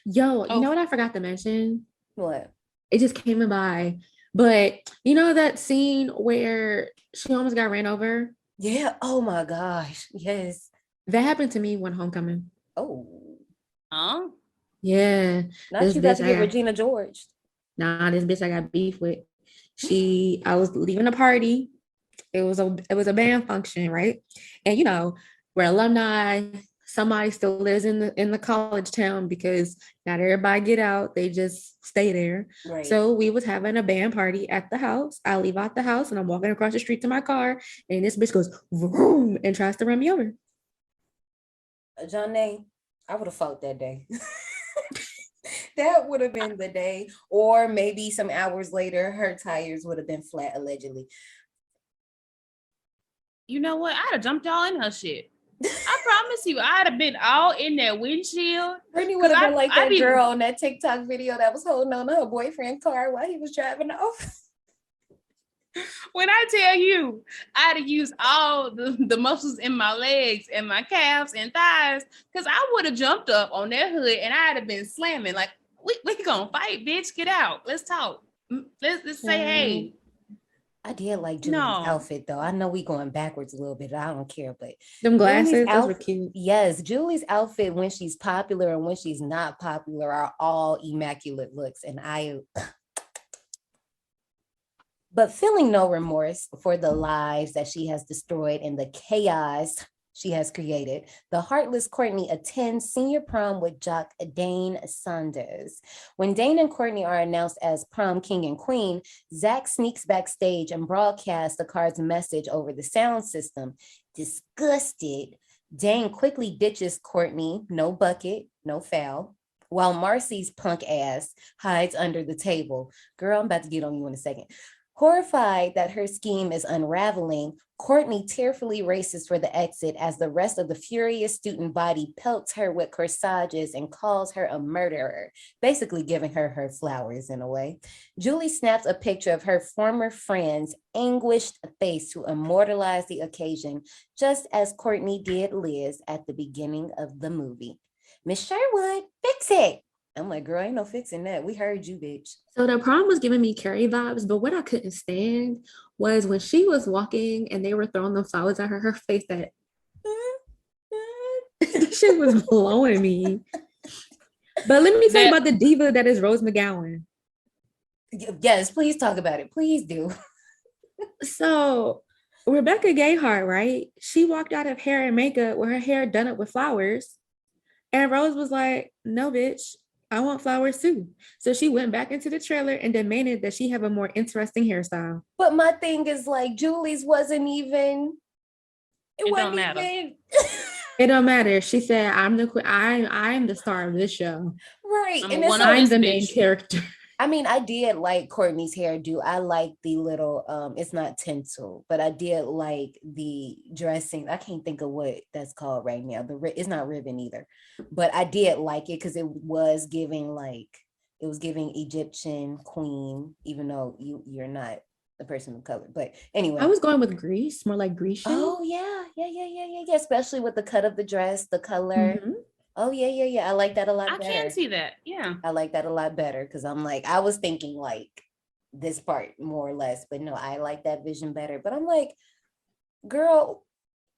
Yo, you know what I forgot to mention? What? It just came by. But you know that scene where she almost got ran over? Yeah. Oh my gosh. Yes. That happened to me when Homecoming. Oh. Huh? Yeah. Not you got to get Regina George. Nah, this bitch I got beef with. I was leaving a party. It was a band function, right? And you know, we're alumni. Somebody still lives in the college town because not everybody get out. They just stay there. Right. So we was having a band party at the house. I leave out the house and I'm walking across the street to my car, and this bitch goes vroom and tries to run me over. John, I would have fought that day. That would have been the day. Or maybe some hours later, her tires would have been flat, allegedly. You know what? I'd have jumped all in her shit. I promise you, I'd have been all in that windshield. Brittany would have been like that girl on that TikTok video that was holding on to her boyfriend's car while he was driving off. When I tell you, I'd have used all the muscles in my legs and my calves and thighs, because I would have jumped up on their hood and I'd have been slamming like, we gonna fight, bitch. Get out. Let's talk. Let's say hey. I did like Julie's outfit though. I know we going backwards a little bit. I don't care, but them glasses, those were cute. Yes, Julie's outfit when she's popular and when she's not popular are all immaculate looks, and but feeling no remorse for the lives that she has destroyed and the chaos she has created, the heartless Courtney attends senior prom with jock Dane Saunders. When Dane and Courtney are announced as prom king and queen, Zach sneaks backstage and broadcasts the card's message over the sound system. Disgusted, Dane quickly ditches Courtney, no bucket, no foul, while Marcy's punk ass hides under the table. Girl, I'm about to get on you in a second. Horrified that her scheme is unraveling, Courtney tearfully races for the exit as the rest of the furious student body pelts her with corsages and calls her a murderer, basically giving her flowers in a way. Julie snaps a picture of her former friend's anguished face to immortalize the occasion, just as Courtney did Liz at the beginning of the movie. Miss Sherwood, fix it. I'm like, girl, ain't no fixing that. We heard you, bitch. So the prom was giving me Carrie vibes, but what I couldn't stand was when she was walking and they were throwing those flowers at her face, that shit was blowing me. But let me tell you about the diva that is Rose McGowan. Yes, please talk about it. Please do. So Rebecca Gayheart, right? She walked out of hair and makeup with her hair done up with flowers. And Rose was like, no, bitch. I want flowers too. So she went back into the trailer and demanded that she have a more interesting hairstyle. But my thing is like, Julie's wasn't even. It don't matter. It don't matter. She said, I'm the star of this show. Right. I'm the main character. I mean, I did like Courtney's hairdo. I like the little it's not tinsel, but I did like the dressing. I can't think of what that's called right now. It's not ribbon either. But I did like it because it was giving it was giving Egyptian queen, even though you're not a person of color. But anyway. I was going with Greece, more like Grecian. Oh yeah. Especially with the cut of the dress, the color. Mm-hmm. Oh yeah. I like that a lot better. I can see that. Yeah. I like that a lot better because I'm like, I was thinking like this part more or less, but no, I like that vision better. But I'm like, girl,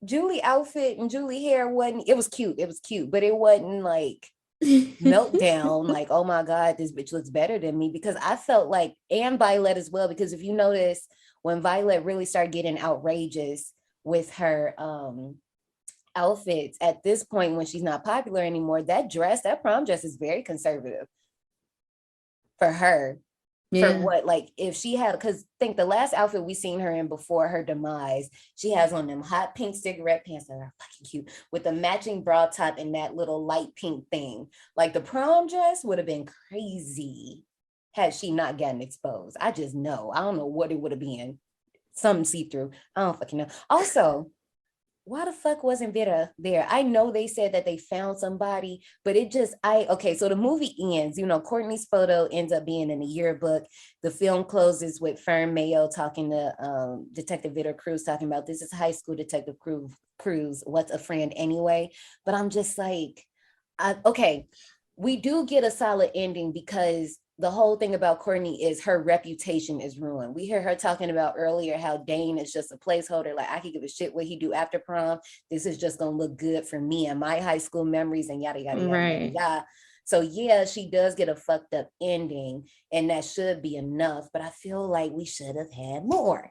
Julie outfit and Julie hair it was cute, but it wasn't like meltdown, like, oh my God, this bitch looks better than me, because I felt like, and Violet as well, because if you notice, when Violet really started getting outrageous with her outfits at this point when she's not popular anymore, that prom dress is very conservative for her. Yeah. For what, like, if she had, because think the last outfit we seen her in before her demise, she has on them hot pink cigarette pants that are fucking cute with the matching bra top and that little light pink thing. Like, the prom dress would have been crazy had she not gotten exposed. I just know. I don't know what it would have been. Something see-through. I don't fucking know. Also, why the fuck wasn't Vera there? I know they said that they found somebody, but it just, okay, so the movie ends, Courtney's photo ends up being in the yearbook. The film closes with Fern Mayo talking to Detective Vida Cruz, talking about, this is high school Detective Cruz, what's a friend anyway? But I'm just like, okay, we do get a solid ending because the whole thing about Courtney is her reputation is ruined. We hear her talking about earlier how Dane is just a placeholder. Like, I could give a shit what he do after prom. This is just gonna look good for me and my high school memories and yada, yada, yada, yada. So yeah, she does get a fucked up ending and that should be enough, but I feel like we should have had more.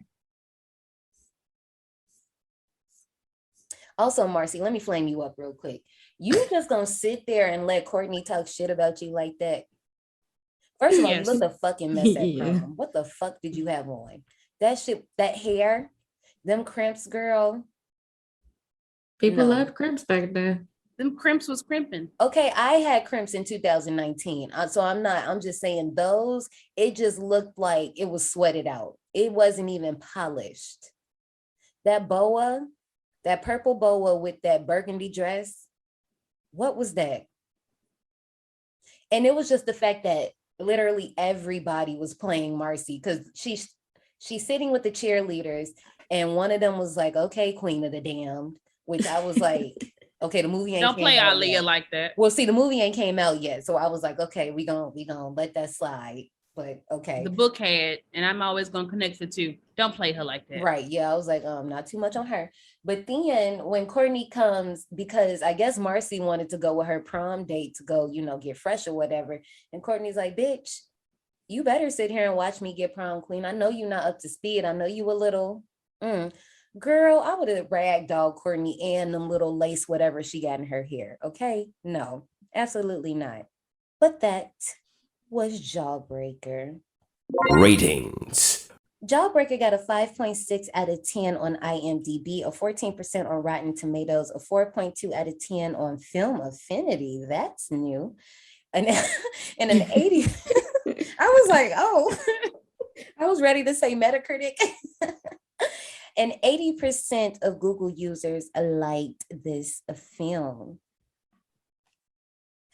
Also, Marcy, let me flame you up real quick. You just gonna sit there and let Courtney talk shit about you like that? First of all, you look a fucking mess at prom. What the fuck did you have on? That shit, that hair, them crimps, girl. People loved crimps back then. Them crimps was crimping. Okay, I had crimps in 2019. So I'm just saying those, it just looked like it was sweated out. It wasn't even polished. That boa, that purple boa with that burgundy dress, what was that? And it was just the fact that literally everybody was playing Marcy because she's sitting with the cheerleaders and one of them was like, okay, Queen of the Damned, which I was like, okay, the movie ain't don't play Aaliyah like that. Well, see, the movie ain't came out yet, so I was like, okay, we gonna let that slide. But okay, the book had, and I'm always gonna connect the two. Don't play her like that. Right? Yeah, I was like, not too much on her. But then when Courtney comes, because I guess Marcy wanted to go with her prom date to go, get fresh or whatever, and Courtney's like, bitch, you better sit here and watch me get prom queen. I know you're not up to speed. I know you a little, girl. I would have ragdolled Courtney and them little lace whatever she got in her hair. Okay, no, absolutely not. But that was Jawbreaker. Ratings. Jawbreaker got a 5.6 out of 10 on IMDb, a 14% on Rotten Tomatoes, a 4.2 out of 10 on Film Affinity. That's new. And an 80. I was like, oh, I was ready to say Metacritic. And 80% of Google users liked this film.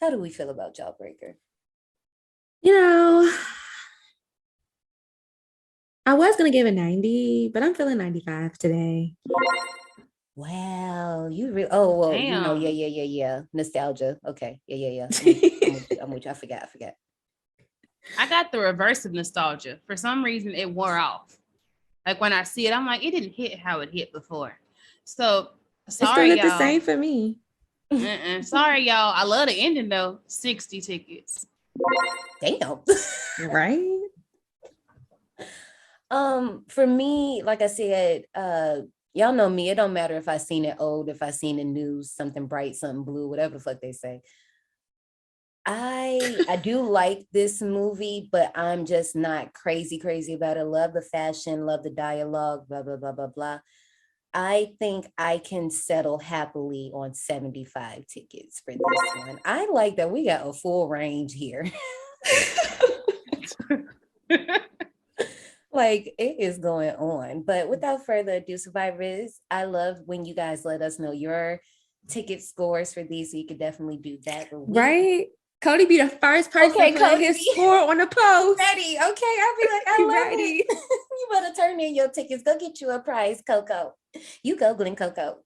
How do we feel about Jawbreaker? I was going to give it 90, but I'm feeling 95 today. Wow. You really, oh, well, damn. Yeah. Nostalgia. Okay. Yeah. I'm with you. I forgot. I got the reverse of nostalgia. For some reason, it wore off. Like when I see it, I'm like, it didn't hit how it hit before. So sorry, it's still y'all. the same for me. Sorry, y'all. I love the ending though. 60 tickets. Damn. Right. For me, like I said, y'all know me. It don't matter if I seen it old, if I seen it new, something bright, something blue, whatever the fuck they say. I do like this movie, but I'm just not crazy about it. Love the fashion, love the dialogue, blah, blah, blah, blah, blah. I think I can settle happily on 75 tickets for this one. I like that we got a full range here. Like, it is going on. But without further ado, survivors, I love when you guys let us know your ticket scores for these, so you could definitely do that. Right? Cody be the first person to put his score on the post. Ready? Okay, I'll be like, I love it. You better turn in your tickets. Go get you a prize, Coco. You go, Glen Coco.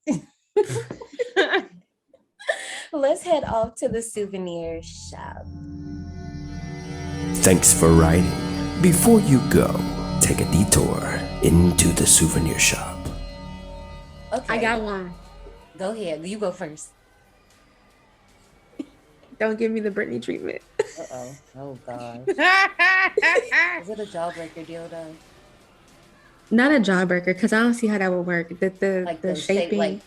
Let's head off to the souvenir shop. Thanks for writing. Before you go, take a detour into the souvenir shop. Okay. I got one. Go ahead. You go first. Don't give me the Britney treatment. Uh-oh. Oh, God. Is it a jawbreaker dildo? Not a jawbreaker, because I don't see how that would work. The shaping.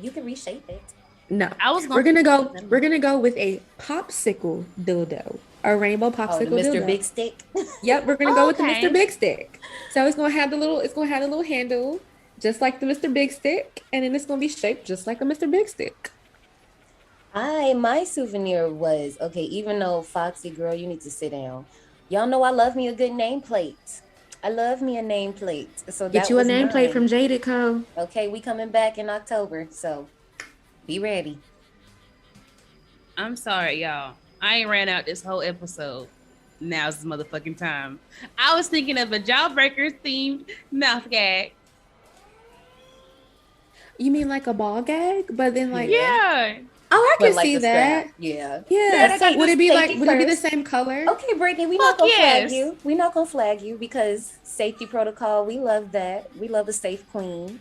You can reshape it. No. We're gonna go with a popsicle dildo. A rainbow popsicle Mr. dildo. Big Stick. Yep, we're gonna go with the Mr. Big Stick. So it's gonna have a little handle, just like the Mr. Big Stick, and then it's gonna be shaped just like a Mr. Big Stick. My souvenir was, okay, even though Foxy girl, you need to sit down. Y'all know I love me a good nameplate. I love me a nameplate. So get you a nameplate from Jaded Co. Okay, we coming back in October, so be ready. I'm sorry, y'all. I ain't ran out this whole episode. Now's the motherfucking time. I was thinking of a Jawbreaker themed mouth gag. You mean like a ball gag? But then like yeah. Oh, I can see that. Yeah. Yeah. Would it be the same color? Okay, Brittany, we're not gonna flag you. We're not gonna flag you because safety protocol. We love that. We love a safe queen.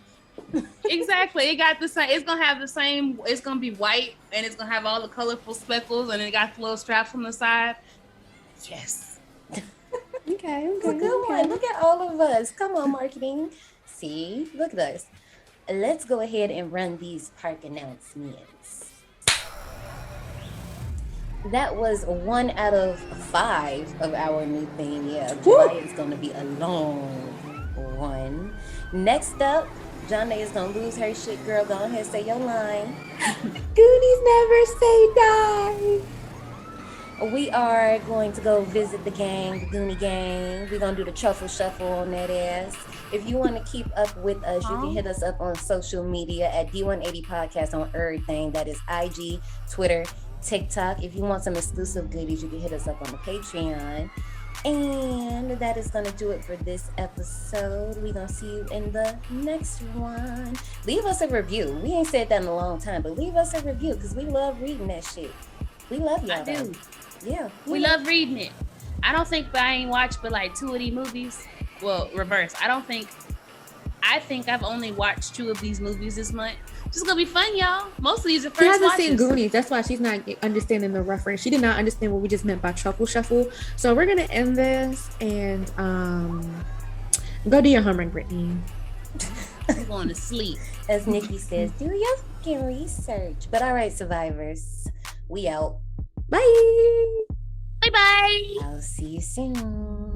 Exactly. It got the same. It's gonna have the same. It's gonna be white and it's gonna have all the colorful speckles and it got the little straps on the side. Yes. Okay. It's a good one. Look at all of us. Come on, marketing. See, look at us. Let's go ahead and run these park announcements. That was 1 out of 5 of our new theme. Yeah, July is going to be a long one. Next up, Johnny is going to lose her shit. Girl, go ahead, say your line. Goonies never say die. We are going to go visit the gang, the Goonie gang. We're going to do the truffle shuffle on that ass. If you want to keep up with us, you can hit us up on social media at D180 Podcast on everything. That is IG, Twitter, TikTok. If you want some exclusive goodies, you can hit us up on the Patreon. And that is going to do it for this episode. We're going to see you in the next one. Leave us a review. We ain't said that in a long time, but leave us a review because we love reading that shit. We love y'all. I do. Yeah. We love reading it. I don't think I ain't watched but like 2 of these movies. Well, reverse. I think I've only watched 2 of these movies this month. It's gonna be fun, y'all. Most of these are first watches. She hasn't seen Goonies. That's why she's not understanding the reference. She did not understand what we just meant by truffle shuffle. So we're gonna end this and go do your homework, Brittany. I'm going to sleep. As Nikki says, do your fucking research. But all right, survivors, we out. Bye. Bye-bye. I'll see you soon.